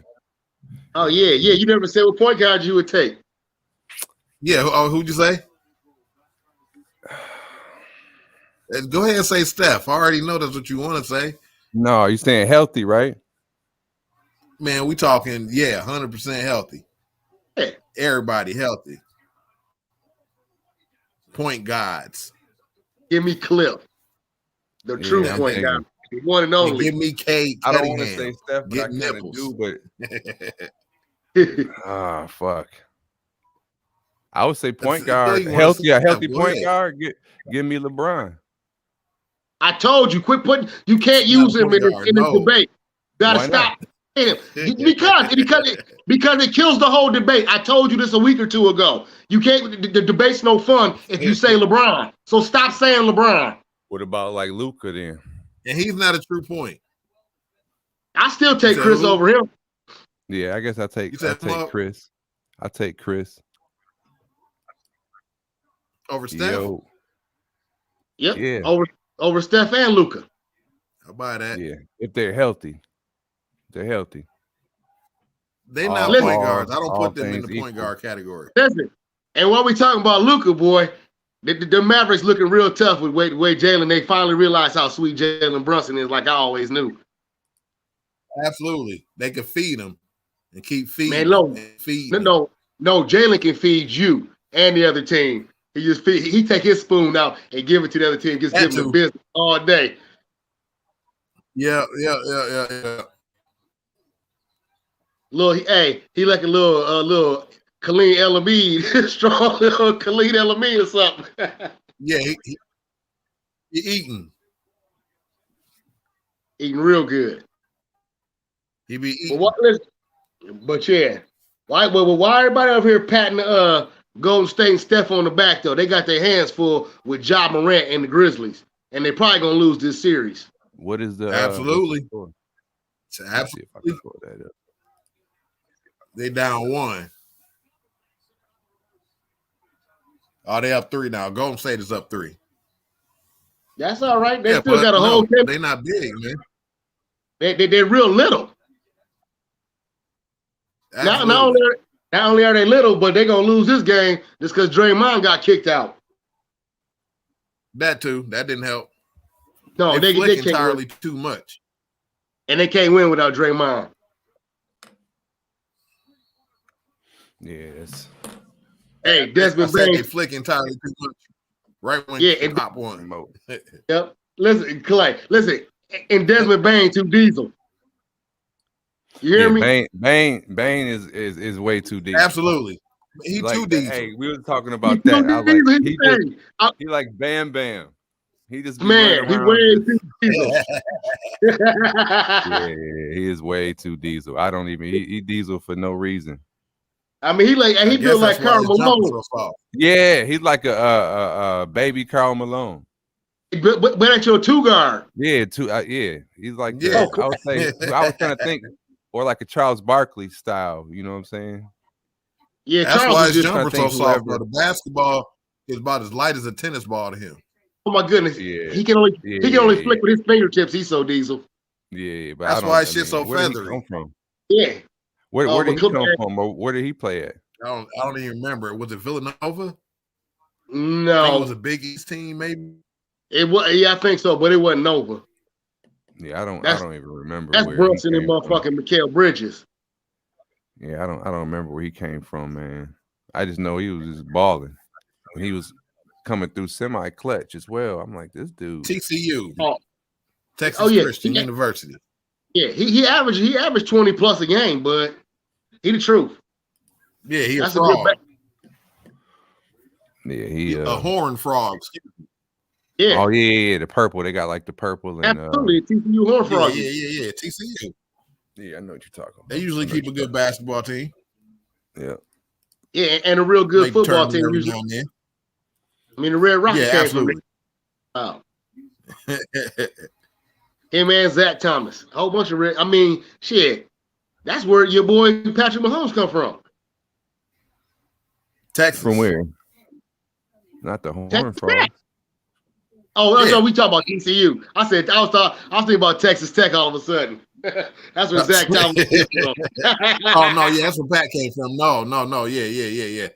Oh yeah. You never said what point guard you would take. Yeah. Who'd you say? Go ahead and say Steph. I already know that's what you want to say. No, you're saying healthy, right? Man, we talking, 100% healthy. Yeah. Everybody healthy. Point guards. Give me Cliff. The true point guard. The one and only. Give me Cade. I don't want to say Steph, but I kind of do, but fuck. I would say point guard. Healthy point guard. Give me LeBron. I told you, quit putting. You can't use him in this debate. You gotta stop him because it kills the whole debate. I told you this a week or two ago. You can't. The debate's no fun if you say LeBron. So stop saying LeBron. What about like Luka then? And he's not a true point. I still take Chris over him. Yeah, I guess I take Chris. I take Chris over Steph. Yep. Yeah. Over Steph and Luka. How about that? Yeah, if they're healthy. They're healthy. They're not point guards. I don't put them in the point guard category. Listen, and while we talking about Luka, boy, the Mavericks looking real tough with way Jalen. They finally realized how sweet Jalen Brunson is, like I always knew. Absolutely. They can feed him and keep feeding. Man, no, Jalen can feed you and the other team. He take his spoon out and give it to the other team. Just give him the business all day. Yeah. He like a little Khalid Elamid, strong Khalid Elamid or something. Yeah, he eating. Eating real good. He be eating. But yeah, why everybody up here patting Golden State and Steph on the back though? They got their hands full with Ja Morant and the Grizzlies, and they probably gonna lose this series. What is the absolutely? Absolutely. If I can pull that up. They down 1. Oh, they up 3 now. Golden State is up 3. That's all right. They still got a whole team. They're not big, man. They're real little. Not only are they little, but they're gonna lose this game just because Draymond got kicked out. That too. That didn't help. No, they can't entirely too much. And they can't win without Draymond. Yes. Hey, Desmond Bain. They flick entirely too much. Right when and pop one. Yep. Listen, Clay. Listen, and Desmond Bain too diesel. You hear me? Bain is way too deep. Absolutely. He like too deep. Hey, we were talking about that. He like Bam Bam. He just he way too diesel. Yeah, he is way too diesel. I don't even he diesel for no reason. I mean, he built like Karl Malone. Yeah, he's like a baby Karl Malone. But that's your 2 guard. Yeah, he's like I was trying to think, or like a Charles Barkley style. You know what I'm saying? Yeah, that's Charles why his jumper so soft. The basketball is about as light as a tennis ball to him. Oh my goodness! Yeah. He can only flick with his fingertips. He's so diesel. Yeah, but that's why his shit's so feathery. Where did he come from? Yeah. Where did he come from? Or where did he play at? I don't even remember. Was it Villanova? No, I think it was a Big East team, maybe. It was. Yeah, I think so, but it wasn't Nova. Yeah, I don't even remember. That's Brunson and motherfucking Mikal Bridges. Yeah, I don't remember where he came from, man. I just know he was just balling. He was coming through semi-clutch as well. I'm like, this dude. TCU. Texas Christian University. Yeah, he averaged 20 plus a game, but he the truth. Yeah, he a frog. He a horn frog. Yeah. Oh yeah, the purple. They got like the purple and absolutely TCU horn frog. Yeah. TCU. Yeah, I know what you're talking about. They usually keep a good basketball team. Yeah. Yeah, and a real good football team usually. I mean, the Red Rockets came from wow. Him and Zach Thomas. A whole bunch of red. I mean, shit. That's where your boy Patrick Mahomes come from. Texas. From where? Not the Horned Frogs. Oh, that's what we talk about TCU. I was thinking about Texas Tech all of a sudden. That's where Zach Thomas came from. Oh no, yeah, that's where Pat came from. No, yeah.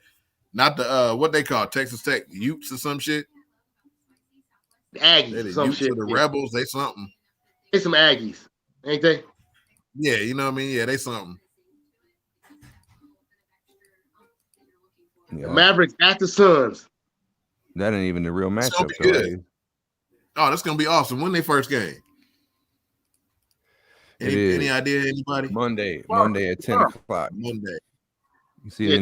Not the what they call Texas Tech Utes or some shit. The Aggies, some shit. The Rebels, they something. They some Aggies, ain't they? Yeah, you know what I mean. Yeah, they something. Yeah. The Mavericks at the Suns. That ain't even the real matchup. Oh, that's gonna be awesome. When they first game? Any idea? Anybody? Monday at 10 o'clock. Monday. You see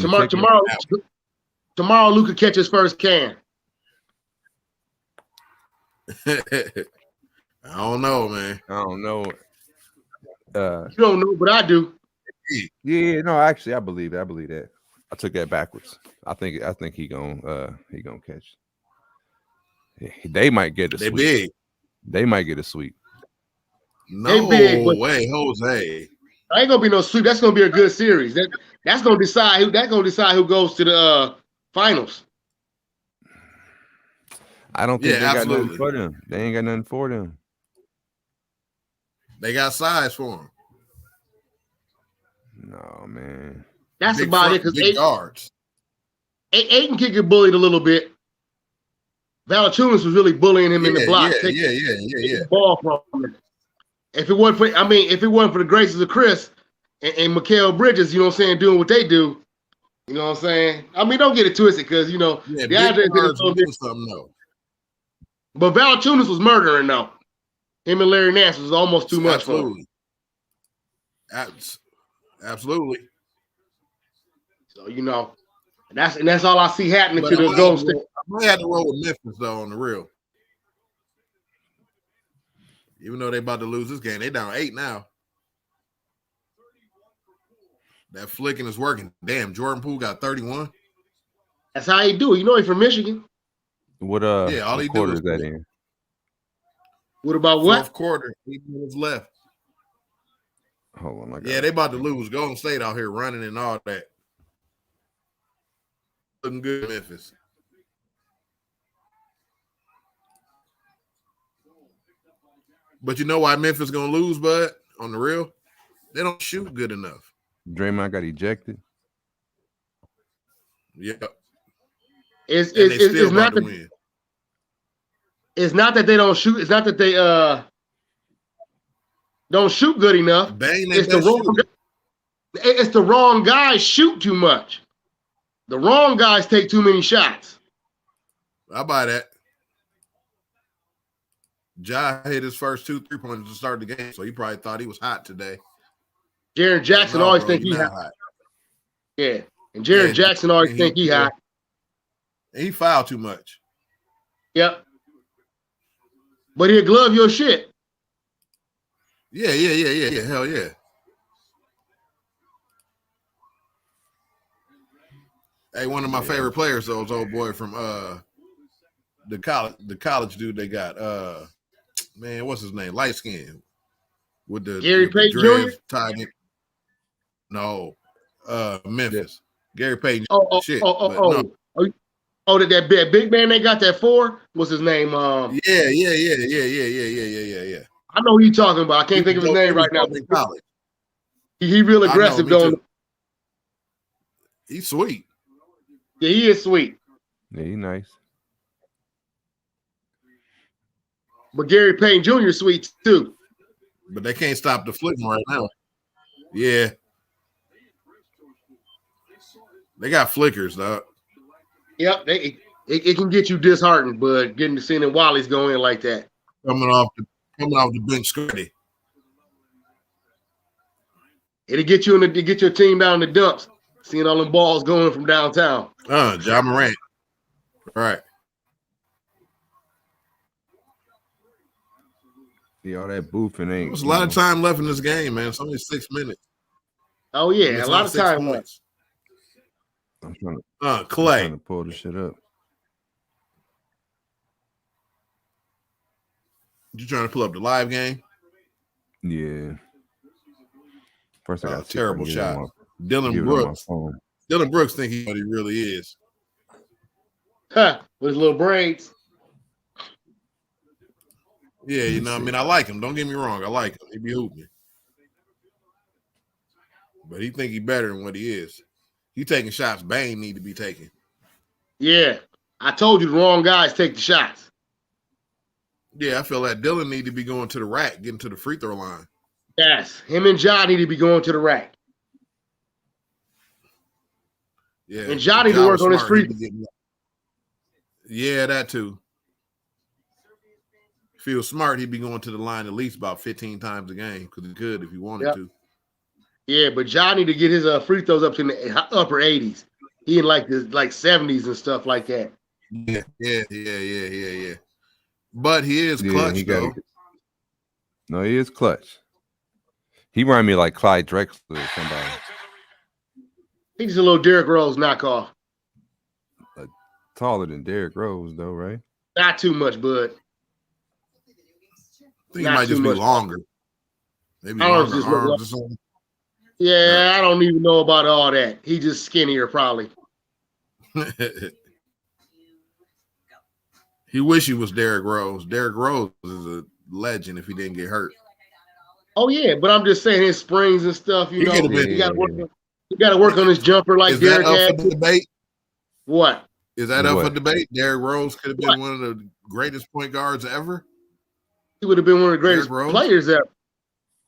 tomorrow Luka catches first can. I don't know, man. I don't know. You don't know, but I do. Yeah, no, actually, I believe that. I took that backwards. I think he gonna catch. They might get a sweep. Big. They might get a sweep. No way, Jose. Ain't gonna be no sweep. That's gonna be a good series. That's gonna decide who goes to the finals. I don't think they got nothing for them. They ain't got nothing for them. They got size for them. No, man. That's big about it. Because guards. Ayton can get bullied a little bit. Valanciunas was really bullying him in the block. Yeah. Ball from him. If it wasn't for the graces of Chris and Mikal Bridges, you know what I'm saying, doing what they do, you know what I'm saying? I mean, don't get it twisted because, DeAndre did a little bit. But Valanciunas was murdering, though. Him and Larry Nance was almost too much for him. Absolutely. So and that's all I see happening But to the Golden State. I might have to roll with Memphis though on the real. Even though they about to lose this game, they down 8 now. That flicking is working. Damn, Jordan Poole got 31. That's how he do it. He's from Michigan. What all what he quarter do is that in? What about what? Fourth quarter, 8 minutes left. Hold on, Yeah, they about to lose. Golden State out here running and all that. Looking good, Memphis. But you know why Memphis gonna lose, bud? On the real, they don't shoot good enough. Draymond got ejected. Yeah, It's not to win. It's not that they don't shoot. It's not that they don't shoot good enough. It's the wrong guys shoot too much. The wrong guys take too many shots. I buy that. Ja hit his first 2 3-pointers to start the game, so he probably thought he was hot today. Jaren Jackson always think he hot. Yeah, and Jaren Jackson always think he hot. He fouled too much. Yep. But he'll glove your shit. Yeah. Hell yeah. Hey, one of my favorite players, though, is old boy from the college dude they got. Man, what's his name? Light skin with the Gary Payton Jr. tied in. No, Memphis. Yeah. Gary Payton. That big man they got that for? What's his name? Yeah. I know who you're talking about. I can't think of his name right now. He real aggressive, don't he? He's sweet. Yeah, he is sweet. Yeah, he's nice. But Gary Payton Jr. is sweet too. But they can't stop the flicking right now. Yeah. They got flickers, though. Yep, it can get you disheartened, but getting to seeing Wally's go in like that. Coming off the bench scrutiny. It'll get you get your team down in the dumps, seeing all them balls going from downtown. Ja Morant. Right. Yeah, all that boofing ain't. There's a lot of time left in this game, man. It's only 6 minutes. Oh yeah, a lot of time left. I'm trying to pull the shit up. You trying to pull up the live game? Yeah. First, I got a terrible shot. Dylan Brooks. Dylan Brooks think he what he really is. With his little braids. Yeah, you know what I mean? I like him. Don't get me wrong. I like him. He be hooping. But he think he better than what he is. He taking shots Bane need to be taking. Yeah. I told you the wrong guys take the shots. Yeah, I feel that Dylan need to be going to the rack, getting to the free throw line. Yes. Him and John need to be going to the rack. Yeah. And John need to work on his free throw. Yeah, that too. If he was smart, he'd be going to the line at least about 15 times a game because he could if he wanted to. Yeah, but John need to get his free throws up to the upper 80s. He in like the 70s and stuff like that. Yeah. But he is clutch, though. No, he is clutch. He remind me like Clyde Drexler or somebody. He's a little Derrick Rose knockoff. Taller than Derrick Rose, though, right? Not too much, bud. I think he might just be longer. Maybe longer arms or something. Yeah, I don't even know about all that. He just skinnier, probably. He wish he was Derrick Rose. Derrick Rose is a legend if he didn't get hurt. Oh yeah, but I'm just saying his springs and stuff. You know, he got to work on his jumper like Derrick had. For debate? What is that up for debate? Derrick Rose could have been one of the greatest point guards ever. He would have been one of the greatest players ever.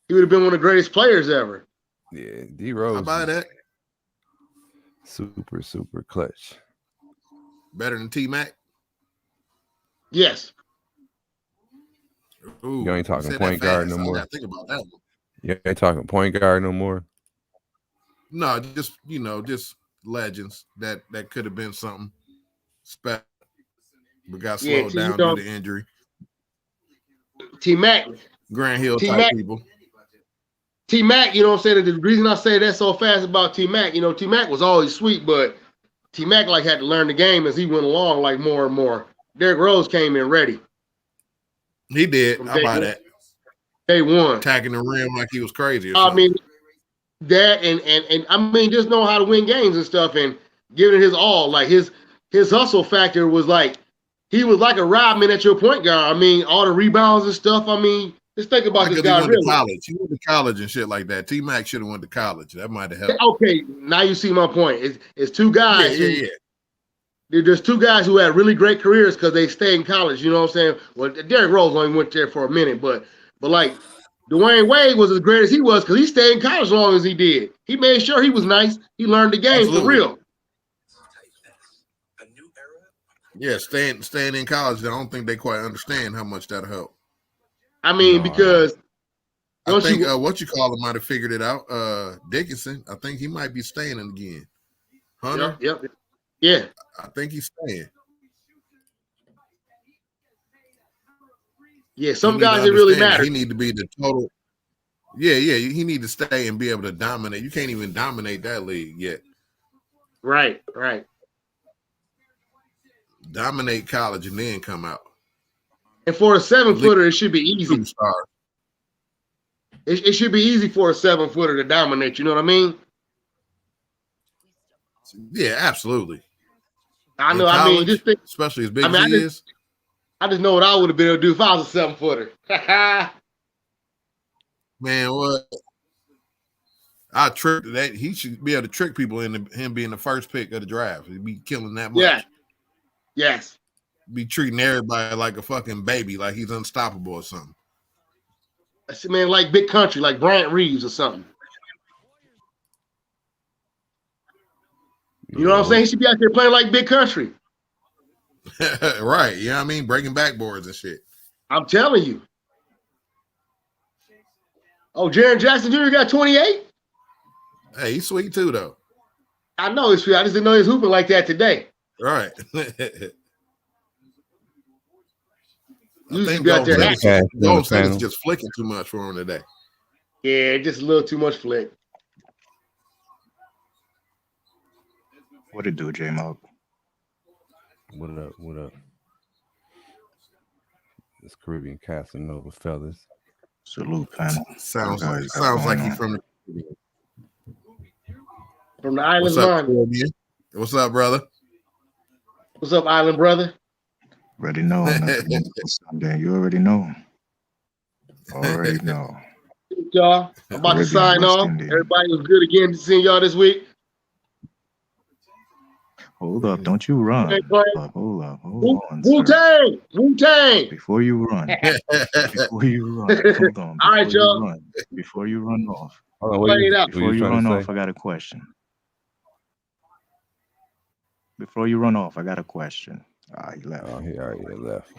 He would have been one of the greatest players ever. Yeah, D Rose. How about that? Super, super clutch. Better than T-Mac? Yes. Ooh, you ain't talking point guard no more. I gotta think about that one. You ain't talking point guard no more. No, just legends that could have been something special, but got Yeah, slowed down due to injury. T-Mac. Grant Hill type T-Mac. people. T-Mac, you know what I'm saying? The reason I say that so fast about T-Mac, you know, T-Mac was always sweet, but T-Mac like had to learn the game as he went along, like more and more. Derrick Rose came in ready. He did. I buy that. Day one. Attacking the rim like he was crazy. I mean, that and I mean, just know how to win games and stuff and giving it his all. Like his hustle factor was like, he was like a Rodman at your point guard. I mean, all the rebounds and stuff. I mean, just think about this guy. He went to college. He went to college and shit like that. T-Mac should have went to college. That might have helped. Okay, now you see my point. It's two guys. Yeah. There's two guys who had really great careers because they stayed in college. You know what I'm saying? Well, Derrick Rose only went there for a minute, but like Dwayne Wade was as great as he was because he stayed in college as long as he did. He made sure he was nice. He learned the game for real. Yeah, staying in college, I don't think they quite understand how much that'll help. I mean, because I think what you call it might have figured it out. Dickinson, I think he might be staying again. Hunter, yep. Yeah, I think he's staying. Yeah, some guys it really matter. He need to be the total. Yeah. He need to stay and be able to dominate. You can't even dominate that league yet. Right. Dominate college and then come out. And for a 7-footer, it should be easy. It should be easy for a 7-footer to dominate. You know what I mean? Yeah, absolutely. I know. College, I mean, just think, especially as big as he is. I just know what I would have been able to do if I was a 7-footer. Man, what? I trick that. He should be able to trick people into him being the first pick of the draft. He'd be killing that much. Yeah. Yes. Be treating everybody like a fucking baby, like he's unstoppable or something. I see, man, like Big Country, like Bryant Reeves or something. You know what I'm saying? He should be out there playing like Big Country. Right. You know what I mean? Breaking backboards and shit. I'm telling you. Oh, Jaren Jackson Jr. got 28? Hey, he's sweet too, though. I know he's sweet. I just didn't know he was hooping like that today. Right. I think Golden State is just flicking too much for him today. Yeah, just a little too much flick. What it do, J-Mob? What up? This Caribbean Casanova fellas. Salute, panel. Sounds like he's from the island. What's up, brother? What's up, island brother? Already know. Sunday, you already know. Already know. Y'all, I'm about to sign off. Everybody was good again to seeing y'all this week. Hold up, don't you run. Hold on. Wu-Tang! Before you run. Hold on. All right, y'all. Before you run off. Before you run off, I got a question. Before you run off, I got a question. He left. Oh, he already left.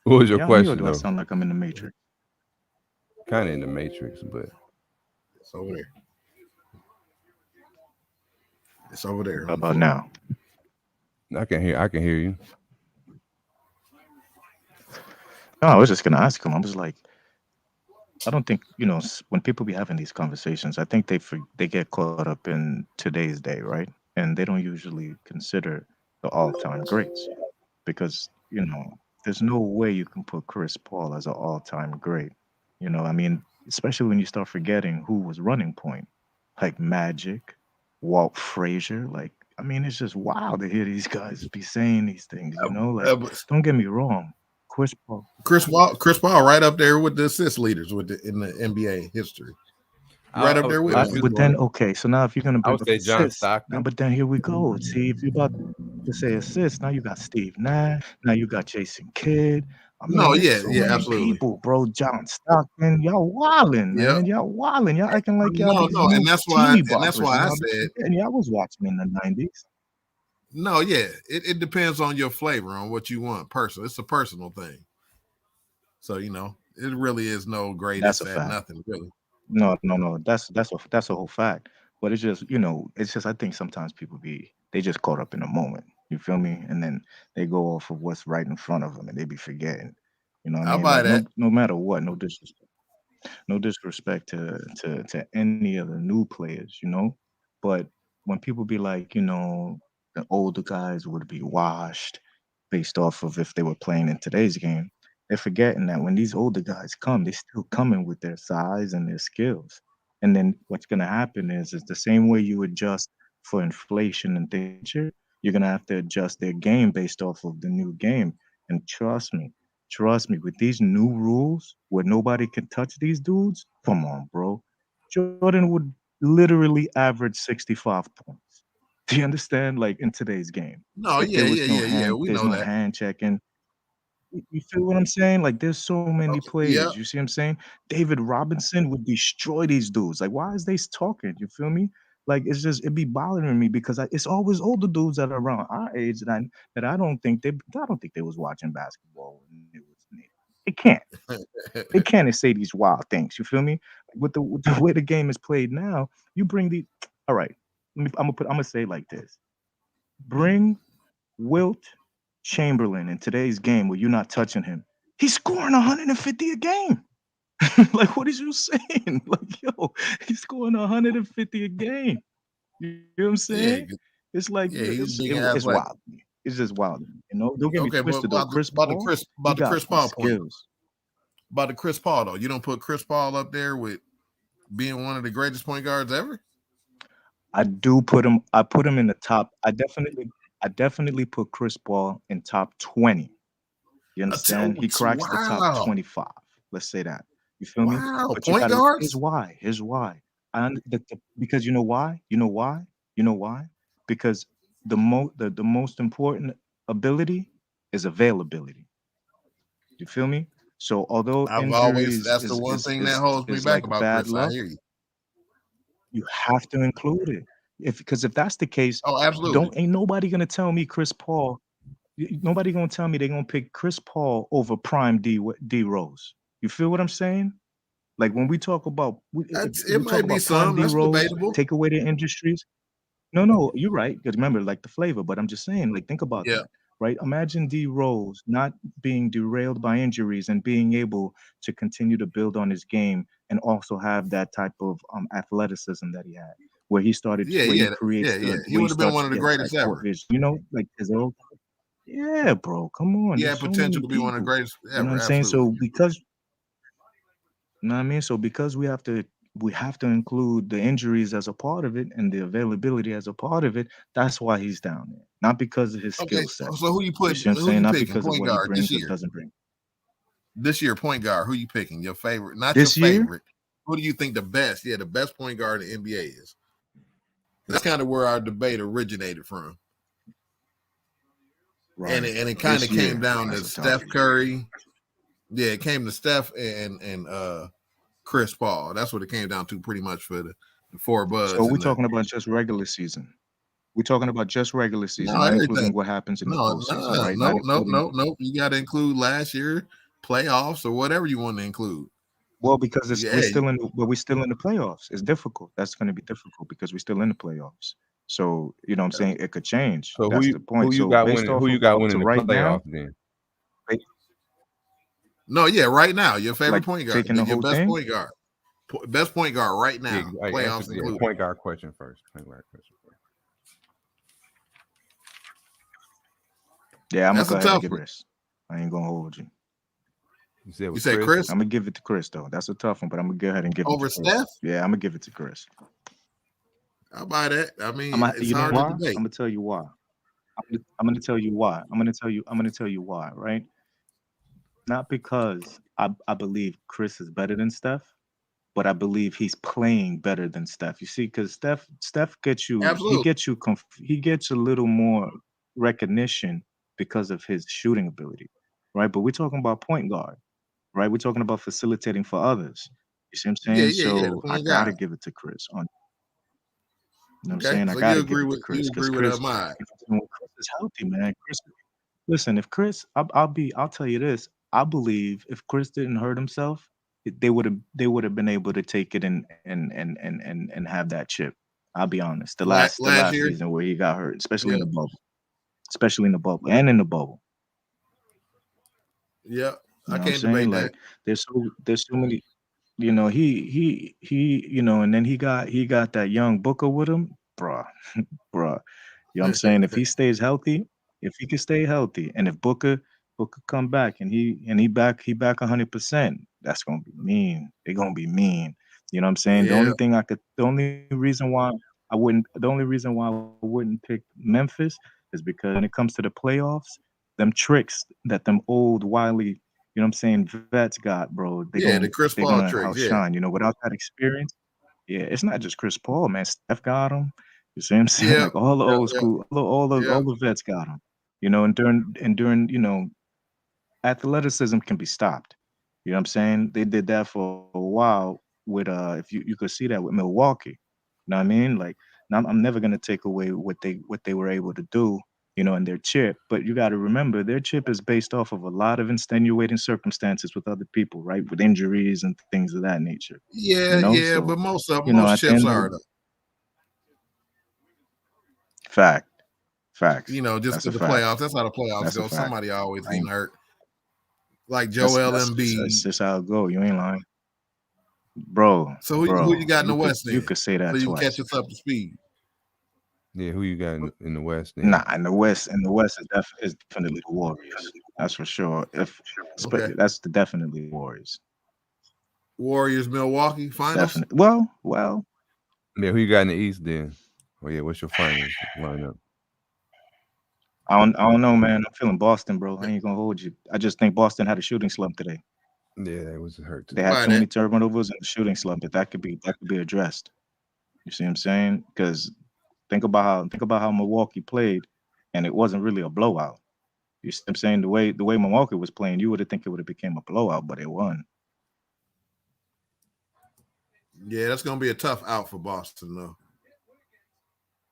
What was your question? Do I sound like I'm in the Matrix? Kind of in the Matrix, but it's over there. It's over there. How about now? I can hear you. No, I was just gonna ask him. I was like, I don't think, when people be having these conversations, I think they get caught up in today's day, right? And they don't usually consider the all-time greats because, there's no way you can put Chris Paul as an all-time great. I mean, especially when you start forgetting who was running point, like Magic, Walt Frazier. Like, I mean, it's just wild to hear these guys be saying these things, don't get me wrong. Chris Paul right up there with the assist leaders in the NBA history. Right up there with him. But then, okay, so now if you're going to I would say John Stockton. But then here we go. See, if you're about to say assists, now you got Steve Nash, now you got Jason Kidd. I mean, absolutely. People, bro, John Stockton, y'all wilding, man. Y'all wilding. Y'all acting like y'all. No, and that's why I said. And y'all was watching in the 90s. No, yeah, it depends on your flavor, on what you want. Personal, it's a personal thing. So it really is no greatest at nothing, really. No. That's a whole fact. But it's just, it's just I think sometimes people they just caught up in the moment. You feel me? And then they go off of what's right in front of them, and they be forgetting. You know what I I'll mean? buy Like that. no matter what, no disrespect to any of the new players, but when people be like, the older guys would be washed based off of if they were playing in today's game, they're forgetting that when these older guys come, they still coming with their size and their skills. And then what's gonna happen is the same way you adjust for inflation and things, you're gonna have to adjust their game based off of the new game. And trust me, with these new rules where nobody can touch these dudes, come on, bro. Jordan would literally average 65 points. Do you understand? Like in today's game, No, if yeah, there yeah, was no yeah, yeah. We there's know no that. hand checking. You feel what I'm saying? Like there's so many Yeah. players. You see what I'm saying? David Robinson would destroy these dudes. Like, why is they talking? You feel me? Like it'd be bothering me because it's always older dudes that are around our age that I don't think they was watching basketball when it was new. They can't. They can't say these wild things. You feel me? With the way the game is played now, you bring the all right. I'm gonna say it like this. Bring Wilt Chamberlain in today's game where you're not touching him. He's scoring 150 a game. Like, what is you saying? Like, yo, he's scoring 150 a game. You know what I'm Yeah, saying? It's like yeah, he's big it's athletic. wild. It's just wild. Don't get me Okay, but twisted though. Chris Paul, he about the got Chris some Paul point. skills. About the Chris Paul though. You don't put Chris Paul up there with being one of the greatest point guards ever? I do put him. I put him in the top. I definitely put Chris Paul in top 20. You understand? He cracks the top Wow. 25. Let's say that. You feel me? Wow. But you Point gotta. guards? Here's why. Here's why. Because you know why? You know why? You know why? Because the most important ability is availability. You feel me? So although injuries That's the one thing that holds me is back like about bad Chris. I luck, hear you. you have to include it. Because if that's the case, Oh, absolutely. ain't nobody gonna tell me Chris Paul. Nobody gonna tell me they're gonna pick Chris Paul over prime D Rose. You feel what I'm saying? Like when we talk about It we talk might be about prime some. D That's Rose, debatable. take away the industries. No, you're right. Because remember, like the flavor, but I'm just saying, like, think about Yeah. that, right? Imagine D Rose not being derailed by injuries and being able to continue to build on his game and also have that type of athleticism that he had, where he started, Yeah, where he yeah, creates yeah. He where he would have been starts one to of the get greatest that court ever. vision, like his old, yeah, bro, come on, He had there's so potential many to be one of the people, greatest you know what ever. I'm saying? Absolutely. So because you know what I mean? So because we have to include the injuries as a part of it and the availability as a part of it, that's why he's down there. Not because of his Okay, skill set. so You see what I'm who saying? you Not picking? because of Point what he guard this brings or year. doesn't bring. This year, point guard, who you picking? Your favorite, not This your year? favorite. Who do you think the best? Yeah, the best point guard in the NBA is. That's kind of where our debate originated from. Right. And it kind of came down to Steph Curry. Yeah, it came to Steph and Chris Paul. That's what it came down to pretty much for the four Budz. So we're talking about just regular season. We're talking about just regular season, not including what happens in the postseason, right? No. You got to include last year playoffs or whatever you want to include. Well, because we're still in the playoffs. It's difficult. That's going to be difficult because we're still in the playoffs. So you know what I'm saying? It could change. So that's the point. Who you got winning the right playoffs now, then? No, yeah, right now, your favorite point guard, taking the your whole best thing? point guard. Best point guard right now. Yeah, playoffs included. Point guard question first. Yeah, I'm That's gonna go ahead and tough give one. Chris. I ain't gonna hold you. You say Chris? I'm gonna give it to Chris though. That's a tough one, but I'm gonna go ahead and give it to Chris. Steph? Yeah, I'm gonna give it to Chris. I'll buy that. I mean, it's you know hard why? to debate. I'm gonna tell you why. I'm gonna tell you why. I'm gonna tell you why, right? Not because I believe Chris is better than Steph, but I believe he's playing better than Steph. You see, because Steph gets you, Absolutely. he gets a little more recognition because of his shooting ability, right? But we're talking about point guard, right? We're talking about facilitating for others. You see what I'm saying? So I gotta give it to Chris. You know what I'm saying? I gotta give it to Chris because Chris is healthy, man. Chris, listen, if Chris, I'll tell you this. I believe if Chris didn't hurt himself, they would have been able to take it and have that chip. I'll be honest. The last last year. season where he got hurt, especially Yeah. in the bubble. Especially in the bubble and in the bubble. Yeah, You I know can't what I'm saying? debate Like there's so many, you know, he you know, and then he got that young Booker with him, bruh. Bruh. You know what I'm saying? If he stays healthy, if he can stay healthy, and if Booker come back and he back 100%, that's gonna be mean. They're gonna be mean. You know what I'm saying? Yeah. The only reason why I wouldn't pick Memphis is because when it comes to the playoffs, them tricks that them old wily, you know what I'm saying, vets got, bro. Yeah, the Chris They're Paul gonna tricks. Yeah. outshine. You know, without that experience, yeah, it's not just Chris Paul, man. Steph got him. You see what I'm saying? Yeah. Like all the Yeah, old yeah. school, all the vets got him. You know, and during you know, athleticism can be stopped. You know what I'm saying? They did that for a while with if you could see that with Milwaukee. You know what I mean? Like now I'm never gonna take away what they were able to do, you know, in their chip. But you gotta remember their chip is based off of a lot of extenuating circumstances with other people, right? With injuries and things of that nature. Yeah, You know, yeah, so but most you know, at the chips end of are the though. facts. You know, just That's a because the fact. playoffs, that's how the playoffs That's a go. fact. Somebody always I getting ain't- hurt. Like That's Joel that's Embiid. just how it go. You ain't lying, bro. So who you got in the West You then? could say So that you can catch twice. us up to speed. Yeah, who you got in the West? Then? Nah, in the West is definitely the Warriors. That's for sure. Okay. That's definitely Warriors. Warriors, Milwaukee finals. Definitely. Well. Yeah, who you got in the East then? Oh yeah, what's your finals lineup? I don't know, man. I'm feeling Boston, bro. I ain't gonna hold you. I just think Boston had a shooting slump today. Yeah, that was hurt They today. had Why too many that? turnovers and a shooting slump, but that could be addressed. You see what I'm saying? Because think about how Milwaukee played, and it wasn't really a blowout. You see what I'm saying? The way Milwaukee was playing, you would have think it would have became a blowout, but it won. Yeah, that's gonna be a tough out for Boston though.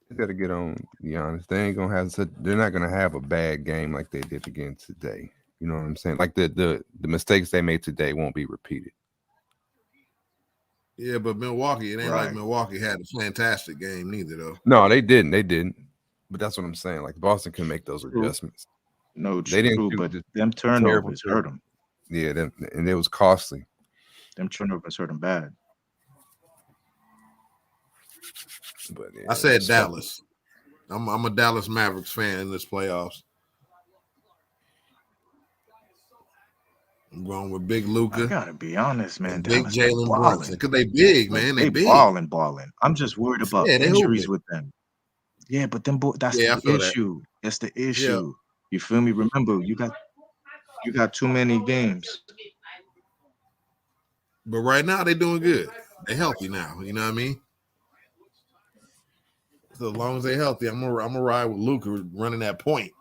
They got to get on. To be honest, they ain't gonna have. They're not gonna have a bad game like they did again today. You know what I'm saying? Like the mistakes they made today won't be repeated. Yeah, but Milwaukee, it ain't like Right. Milwaukee had a fantastic game neither though. No, they didn't. They didn't. But that's what I'm saying. Like Boston can make those True. adjustments. No, They didn't true, shoot but just them terrible turnovers hurt them. Yeah, and it was costly. Them turnovers hurt them bad. But yeah, I said it's Dallas. I'm a Dallas Mavericks fan in this playoffs. I'm going with Big I Luka gotta be honest, man. and Big Dallas, they Jalen balling. Brunson because they big, Like, man. they They big. balling. I'm just worried about Yeah, they injuries hooping. with them. Yeah, but that's Yeah, I the feel that. issue. That's the issue. You feel me? Remember, you got too many games. But right now they doing good. They healthy now. You know what I mean? So as long as they healthy, I'm gonna ride with Luka running that point.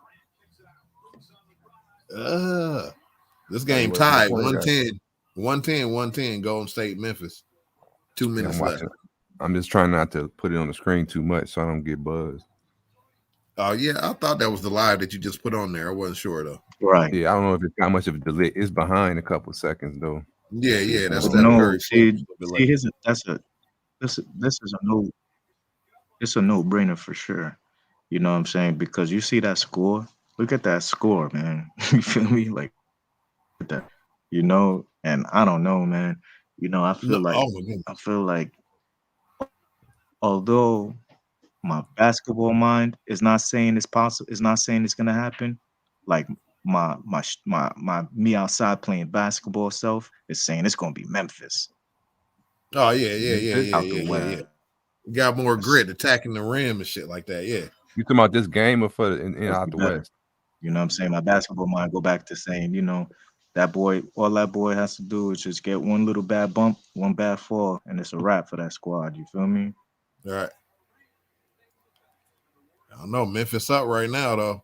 This game what's the tied point, guys? 110, Golden State, Memphis. 2 Yeah, minutes I'm left. watching. I'm just trying not to put it on the screen too much so I don't get buzzed. Oh yeah, I thought that was the live that you just put on there. I wasn't sure though. Right. Yeah, I don't know if it's how much of a delay. It's behind a couple seconds though. Yeah, that's But that No, very see, delay. this is a no-brainer for sure. You know what I'm saying? Because you see that score. Look at that score, man. You feel me? Like that. You know, and I don't know, man. You know, I feel No, oh my goodness. although my basketball mind is not saying it's possible, it's not saying it's gonna happen. Like my me outside playing basketball self is saying it's gonna be Memphis Oh yeah. out the West. Got more grit, attacking the rim and shit like that. Yeah. You talking about this game or for in Let's out be the better. West? You know what I'm saying? My basketball mind go back to saying, you know, all that boy has to do is just get one little bad bump, one bad fall, and it's a wrap for that squad. You feel me? All right. I don't know. Memphis up right now though.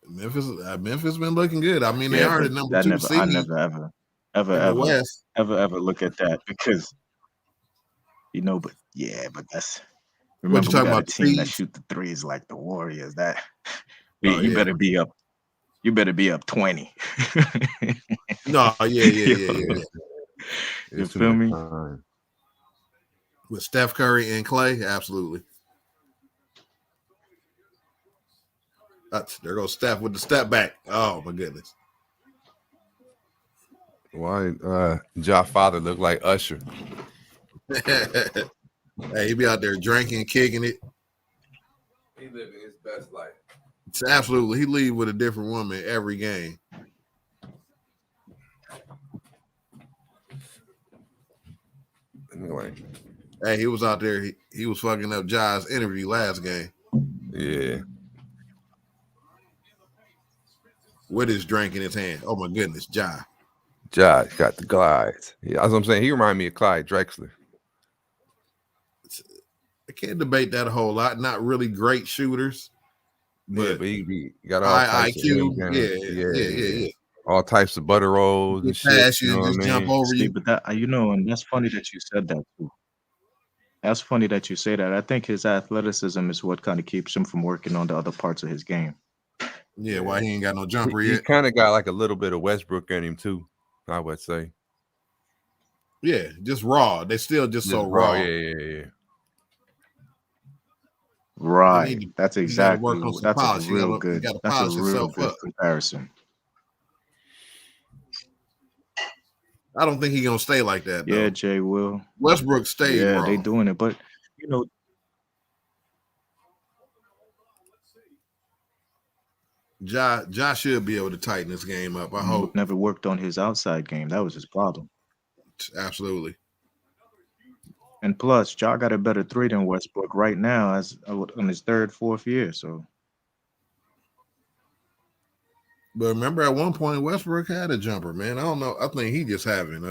Memphis been looking good. I mean, they are the but number 2 seed I never in the West. ever look at that because you know, but that's What remember you we talking got a about? team that Seeds? shoot the threes like the Warriors. That Oh, you yeah. better be up. You better be up 20. No, yeah. You It's too feel much me? time. With Steph Curry and Clay, absolutely. There goes Steph with the step back. Oh my goodness. Why Ja father look like Usher? Hey, he be out there drinking, kicking it. He living his best life. It's absolutely. He leave with a different woman every game. Anyway, Hey, he was out there. He was fucking up Ja's interview last game yeah. with his drink in his hand. Oh my goodness, Ja. Ja got the glides. Yeah, that's what I'm saying. He remind me of Clyde Drexler. I can't debate that a whole lot. Not really great shooters, But but he got all high types of IQ. rim Yeah. game. All types of butter rolls and Just shit. pass you You know and what just I jump mean? over See, you. but that and that's funny that you said that too. That's funny that you say that. I think his athleticism is what kind of keeps him from working on the other parts of his game. Yeah, why he ain't got no jumper He yet? kind of got like a little bit of Westbrook in him too, I would say. Yeah, just raw. They still just so raw. Yeah. Right. That's You got to work exactly. on some That's a polish. real You good. got to That's a polish real yourself good up. comparison. I don't think he's gonna stay like that though. Yeah, Jay will. Westbrook stayed Yeah, raw. they doing it, but you know, Ja should be able to tighten this game up. I hope. never worked on his outside game. That was his problem. Absolutely. And plus, Ja got a better three than Westbrook right now, as on his third, fourth year. So But remember, at one point, Westbrook had a jumper. Man, I don't know. I think he just having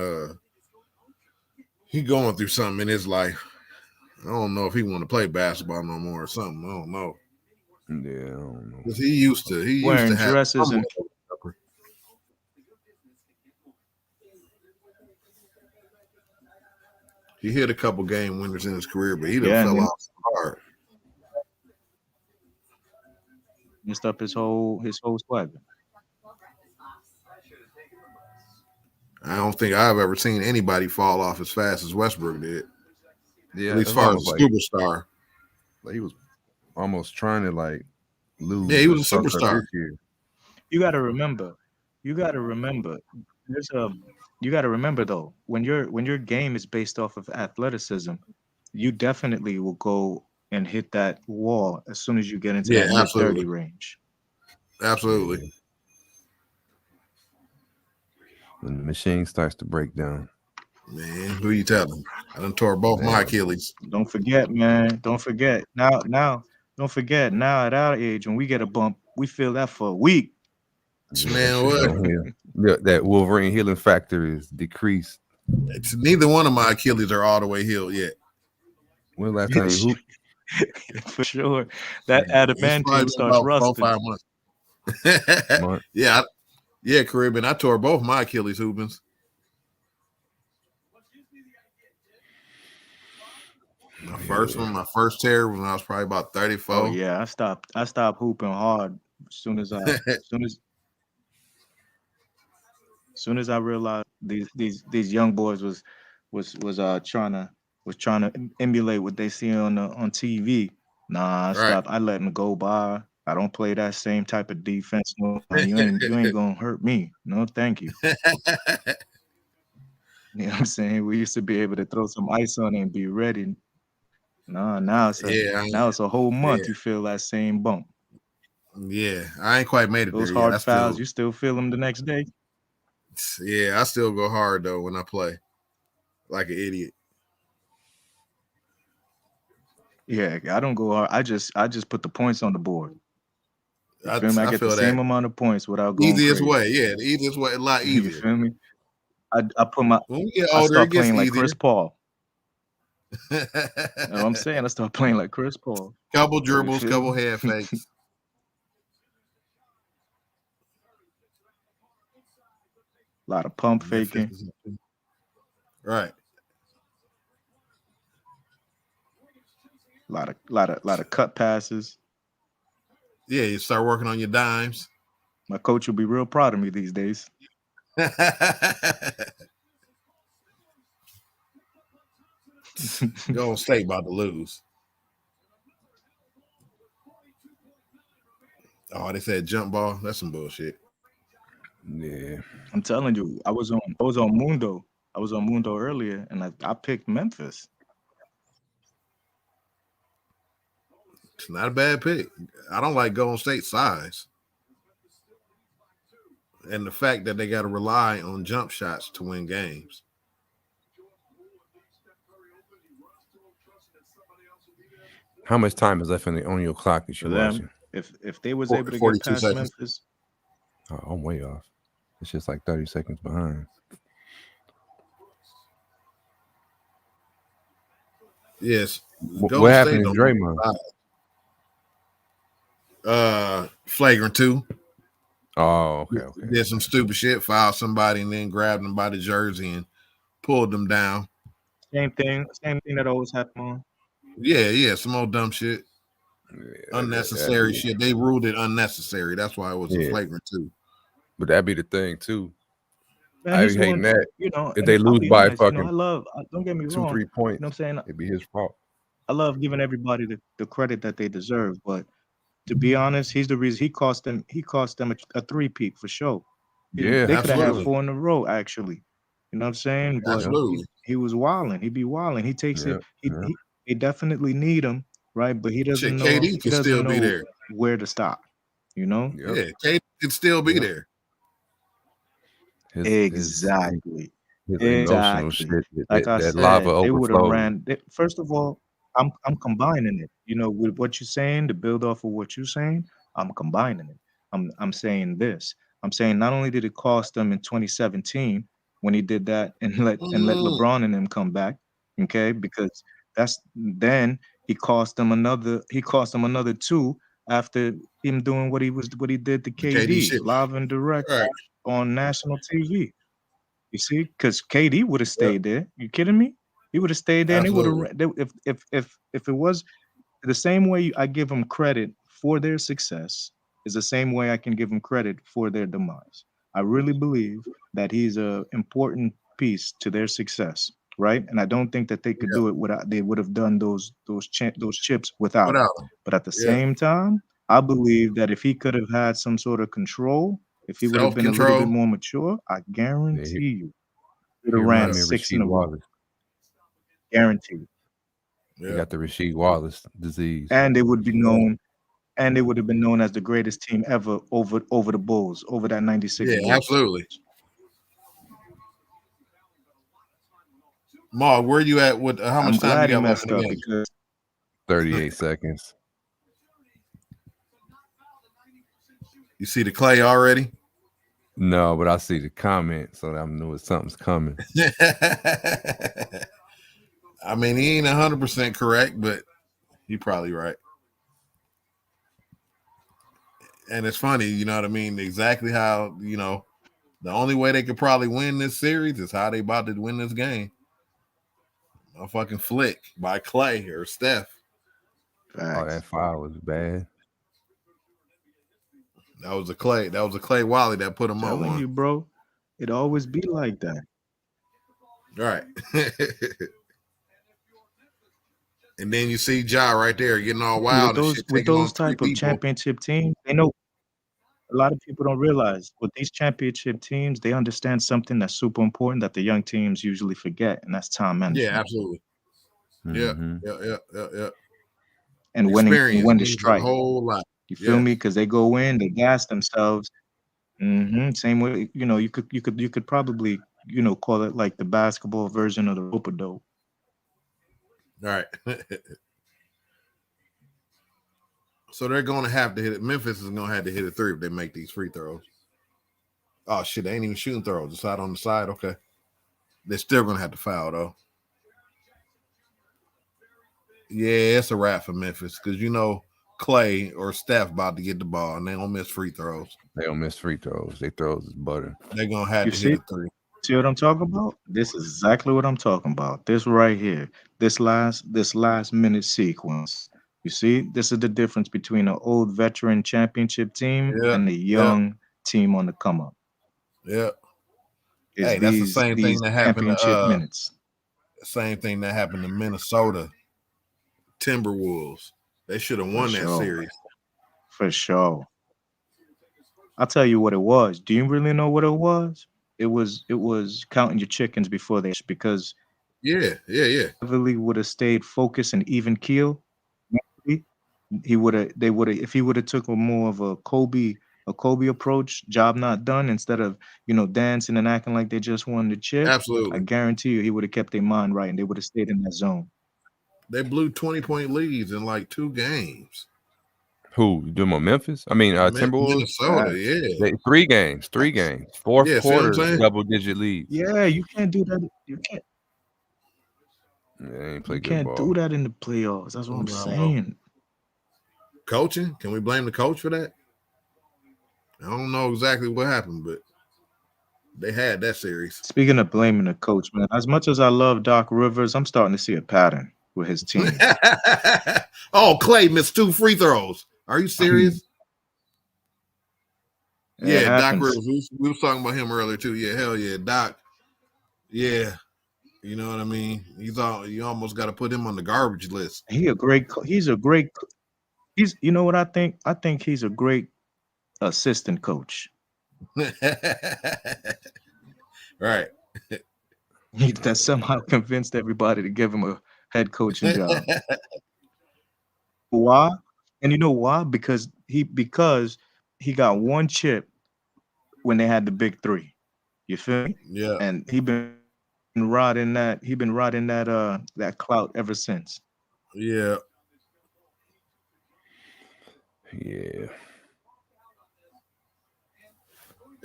he going through something in his life. I don't know if he want to play basketball no more or something. I don't know. Yeah, I don't know. Because he used to wearing have dresses and jumper. He hit a couple game winners in his career, but he done fell off hard. messed up his whole swagger. I don't think I've ever seen anybody fall off as fast as Westbrook did. Yeah, At least it's far as almost a like superstar. he was almost trying to like lose. Yeah, he was a the fuck up superstar. this year. You got to remember. You got to remember though, when your game is based off of athleticism, you definitely will go and hit that wall as soon as you get into that mid-30 range. Absolutely. When the machine starts to break down. Man, who you telling? I done tore both my Achilles. Don't forget, man. Don't forget. Don't forget. Now at our age, when we get a bump, we feel that for a week. Man, what? That Wolverine healing factor is decreased. Neither one of my Achilles are all the way healed yet. When last time you hooped? For sure. That adamantium starts rusting. 4-5 months. Yeah, Caribbean. I tore both my Achilles hoopings. My first tear when I was probably about 34. Oh yeah, I stopped hooping hard as soon as I realized these young boys was trying to emulate what they see on TV. Nah, I stopped. I let them go by. I don't play that same type of defense. No, you ain't gonna hurt me. No, thank you. You know what I'm saying? We used to be able to throw some ice on it and be ready. Now it's a whole month. You feel that same bump. Yeah, I ain't quite made it Those there. hard fouls, you still feel them the next day. Yeah, I still go hard though when I play, like an idiot. Yeah, I don't go hard. I just put the points on the board. I get the same amount of points without going easiest crazy. way. Yeah, the easiest way, a lot easier. You feel me? I put my. When we get older, I start playing like easier. Chris Paul. You know what I'm saying? I start playing like Chris Paul. Couple dribbles, couple head fakes. A lot of pump faking. Right. A lot of cut passes. Yeah, you start working on your dimes. My coach will be real proud of me these days. Golden State about to lose. Oh, they said jump ball. That's some bullshit. Yeah. I'm telling you, I was on Mundo. I was on Mundo earlier, and I picked Memphis. It's not a bad pick. I don't like Golden State size. And the fact that they got to rely on jump shots to win games. How much time is left on your clock that you're watching? If they was 40, able to 42 get past seconds. Memphis, Oh, I'm way off. It's just like 30 seconds behind. Yes. What happened to Draymond? Flagrant 2. Oh, okay. Did some stupid shit, fouled somebody, and then grabbed them by the jersey and pulled them down. same thing that always happen on. Yeah, some old dumb shit. Yeah, Unnecessary shit. They ruled it unnecessary. That's why it was a flagrant 2. But that'd be the thing too. Man, I he's be hating one, that. you know, If and they I'll lose be by honest, you know, fucking don't get me 2-3 wrong. points, You know what I'm saying? it'd be his fault. I love giving everybody the credit that they deserve, but to be honest, he's the reason he cost them a 3-peat for sure. Yeah, They could have had absolutely. 4 in a row, actually. You know what I'm saying? But Absolutely. he was wilding. He be wilding. He takes Yeah, it. They definitely need him, right? But he doesn't know. KD He can doesn't still know be there. where to stop. You know? Yep. Yeah, KD can still be there. Exactly. His emotional shit. Like I that said, lava they would have overflowed. ran. First of all, I'm combining it. You know, with what you're saying, to build off of what you're saying, I'm combining it. I'm saying this. I'm saying not only did it cost them in 2017 when he did that and let LeBron and them come back, okay, because then he cost them another 2 after him doing what he did to KD KD shit. live and direct Right. on national TV. You see, because KD would have stayed there. You kidding me? He would have stayed there, Absolutely. and they would have. If it was the same way I give them credit for their success, is the same way I can give them credit for their demise. I really believe that he's an important piece to their success, right? And I don't think that they could do it without. They would have done those chips without. Without him. But at the same time, I believe that if he could have had some sort of control, if he would have been a little Self-control. bit more mature, I guarantee you, he would He have ran remind me of 6 in Rasheed a row. Wallace. Guaranteed. He Yeah. got the Rasheed Wallace disease. And they would be known, and they would have been known as the greatest team ever over the Bulls, over that 96 Yeah, Bulls. absolutely. Ma, where you at with how I'm much time glad you he got left messed in the up game? because 38 seconds. You see the Clay already? No, but I see the comment, so I knew something's coming. I mean, he ain't 100% correct, but he probably right. And it's funny, you know what I mean? Exactly how, you know, the only way they could probably win this series is how they about to win this game. A fucking flick by Clay or Steph. Oh, that foul was bad. That was a Clay Wally that put him telling on. you, bro, it always be like that. Right. And then you see Ja right there getting all wild and shit. With taking on those 3 type of people. championship teams, they know a lot of people don't realize with these championship teams, they understand something that's super important that the young teams usually forget, and that's time management. Yeah, absolutely. Mhm. Yeah. And when to means strike. a whole lot. You feel me? Because they go in, they gas themselves. Same way, you know, you could probably, you know, call it like the basketball version of the rope-a-dope. All right. So they're going to have to hit it. Memphis is going to have to hit a 3 if they make these free throws. Oh, shit. They ain't even shooting throws. It's out on the side. Okay. They're still going to have to foul, though. Yeah, it's a wrap for Memphis because, you know, Clay or Steph about to get the ball and they don't miss free throws. They don't miss free throws. They throws is butter. They're going to have You to see? hit a 3. See what I'm talking about? This is exactly what I'm talking about. This right here, this last minute sequence. You see, this is the difference between an old veteran championship team and a young team on the come up. Yeah. It's Hey, that's the same thing that happened to championship minutes. Same thing that happened to Minnesota Timberwolves. They should have won that series. For sure. I'll tell you what it was. Do you really know what it was? It was counting your chickens before they, because Yeah. Beverly would have stayed focused and even keel. They would have if he would have took a more of a Kobe approach, job not done, instead of dancing and acting like they just won the chip. Absolutely. I guarantee you he would have kept their mind right and they would have stayed in that zone. They blew 20-point leads in like 2 games. Who? You doing Memphis? I mean, Timberwolves. Minnesota, yeah. 3 games. Fourth quarter, double-digit leads. Yeah, you can't do that. You can't. Yeah, ain't play You good can't ball. do that in the playoffs. That's what I'm saying. Coaching? Can we blame the coach for that? I don't know exactly what happened, but they had that series. Speaking of blaming the coach, man, as much as I love Doc Rivers, I'm starting to see a pattern with his team. Oh, Clay missed 2 free throws. Are you serious? Yeah, Doc Rivers. We were talking about him earlier too. Yeah, hell yeah, Doc. Yeah, you know what I mean. You almost got to put him on the garbage list. He's a great. You know what I think? I think he's a great assistant coach. Right. That somehow convinced everybody to give him a head coaching job. Why? And you know why? Because he got 1 chip when they had the big 3. You feel me? Yeah. And he been riding that. He been riding that clout ever since. Yeah. Yeah.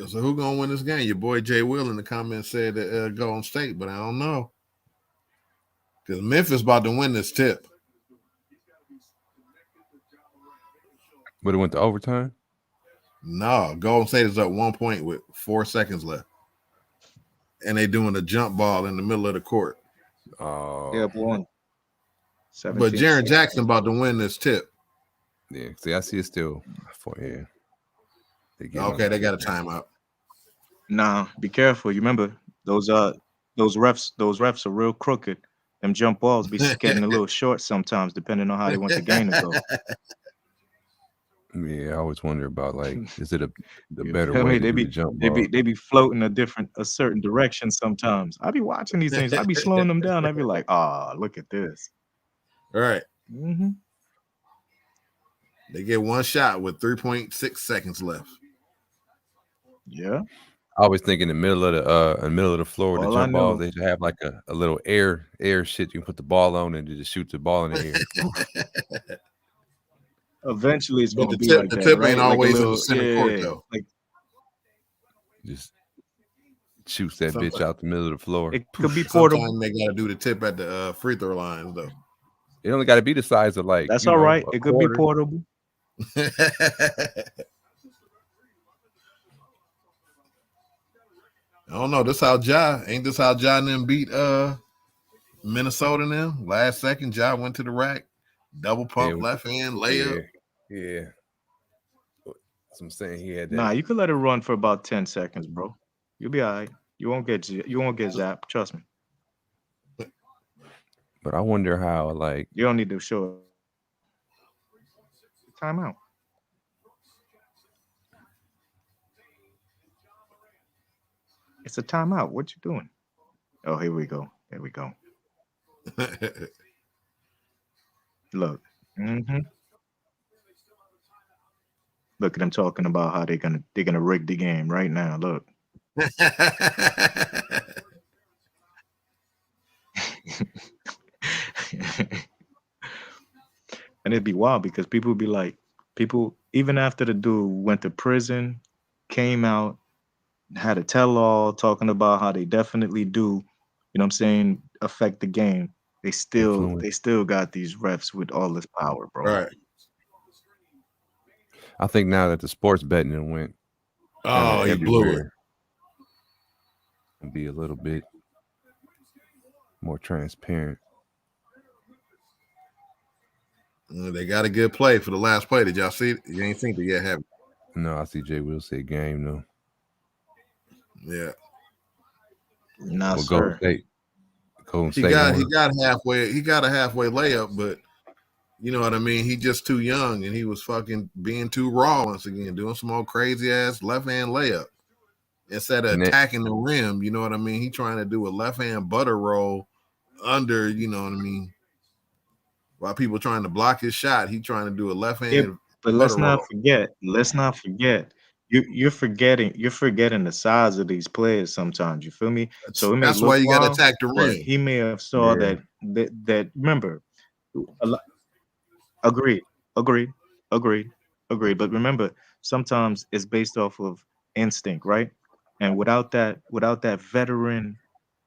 So who gonna win this game? Your boy Jay Will in the comments said that Golden State, but I don't know. Because Memphis about to win this tip. But it went to overtime? No, Golden State is up 1 point with 4 seconds left. And they doing a jump ball in the middle of the court. Oh. Yeah, boy. But Jaren Jackson about to win this tip. Yeah, see, I see it still. Yeah. They got a timeout. Nah, be careful. You remember those refs are real crooked. Them jump balls be getting a little short sometimes, depending on how they want the game to go. Yeah, I always wonder about, like, is it the better way to do the jump ball? They be floating a certain direction sometimes. I be watching these things. I be slowing them down. I be like, look at this. All right. Mm-hmm. They get 1 shot with 3.6 seconds left. Yeah. I always think in the middle of the floor, the jump balls, they should have like a little air shit you can put the ball on and just shoot the ball in the air. Eventually, it's going to be like the that. The tip right? ain't always in the center court, though. Like, just shoots that bitch out the middle of the floor. It could be portable. Sometimes they got to do the tip at the free throw lines, though. It only got to be the size of like. That's all right. It could be portable. I don't know. Ain't this how Ja and them beat Minnesota and them? Last second, Ja went to the rack, double pump, left hand, layup. Yeah. That's what I'm saying. He had that. Nah, you could let it run for about 10 seconds, bro. You'll be all right. You won't get zapped. Trust me. But I wonder how, like, you don't need to show timeout. It's a timeout. What you doing? Oh, here we go. Look. Mm-hmm. Look at them talking about how they're gonna rig the game right now. Look. And it'd be wild because people would be like, even after the dude went to prison, came out, had a tell-all talking about how they definitely do, you know what I'm saying, affect the game. They still got these refs with all this power, bro. Right. I think now that the sports betting went, he blew it. And be a little bit more transparent. They got a good play for the last play. Did y'all see it? You ain't seen it yet, have you? No, I see Jay Will say game though. Yeah. No, sir. Golden He State got won. halfway. He got a halfway layup, but you know what I mean. He just too young, and he was fucking being too raw once again, doing some old crazy ass left hand layup instead of And that- attacking the rim. You know what I mean. He trying to do a left hand butter roll under. You know what I mean. While people trying to block his shot, he trying to do a left Yeah, hand but butter roll. let's not forget. You're forgetting the size of these players sometimes. You feel me? So it may That's why look you got to wild, attack the but rim. he may have saw Yeah. that. Remember, a lot, agreed, agreed, agreed, agreed. But remember, sometimes it's based off of instinct, right? And without that veteran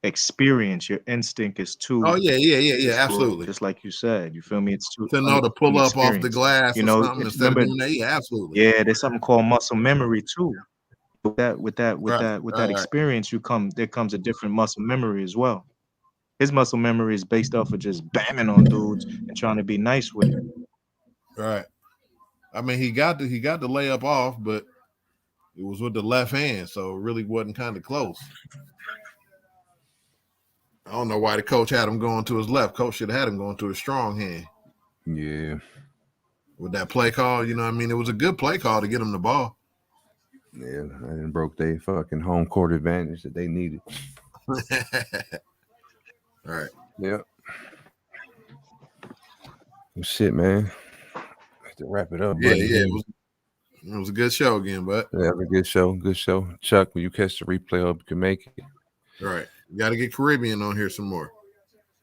experience, your instinct is Oh too, yeah, absolutely. just like you said. You feel me? It's too To know to pull up off the inexperienced. glass You or know, something instead of remember, doing that. Yeah, absolutely. yeah, there's something called muscle memory too. With that Right. experience, there comes a different muscle memory as well. His muscle memory is based off of just bamming on dudes and trying to be nice with it. Right. I mean, he got the layup off, but it was with the left hand, so it really wasn't kind of close. I don't know why the coach had him going to his left. Coach should have had him going to his strong hand. Yeah. With that play call, you know what I mean? It was a good play call to get him the ball. Yeah, and broke their fucking home court advantage that they needed. All right. Yep. Well, shit, man. To wrap it up, Yeah, buddy. yeah. It was a good show again, but Yeah, have a good show. Good show. Chuck, when you catch the replay, hope you can make it. all right. You got to get Caribbean on here some more.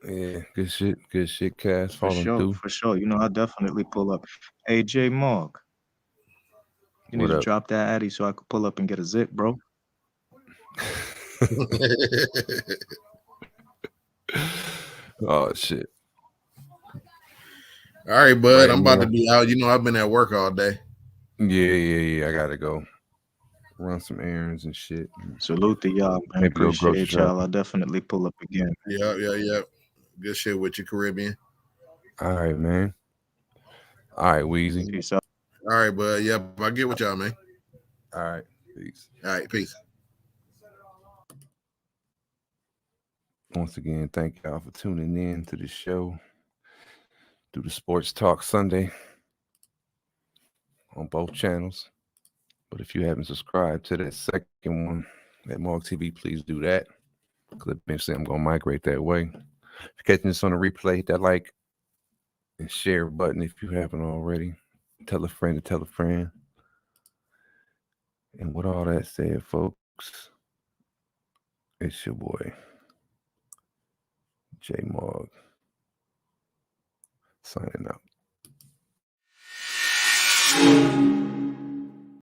Yeah, good shit. Good shit, Cass. For Falling sure, through. for sure. You know, I'll definitely pull up. Hey, J Mark, you What need to up? drop that Addy so I could pull up and get a zip, bro. Oh shit. All right, bud. Right, I'm about to man. be out. You know, I've been at work all day. Yeah. I gotta go run some errands and shit. Salute to y'all, man. Maybe go grocery Appreciate y'all. shopping. I'll definitely pull up again. Yeah. Good shit with you, Caribbean. All right, man. All right, Weezy. Peace out. All right, bud. Yep. I'll get with y'all, man. All right. Peace. All right, peace. Once again, thank y'all for tuning in to the show through the Sports Talk Sunday on both channels. But if you haven't subscribed to that second one at Mark TV, please do that. Because eventually I'm going to migrate that way. If you're catching this on a replay, hit that like and share button if you haven't already. Tell a friend to tell a friend. And with all that said, folks, it's your boy, J Mark, signing out.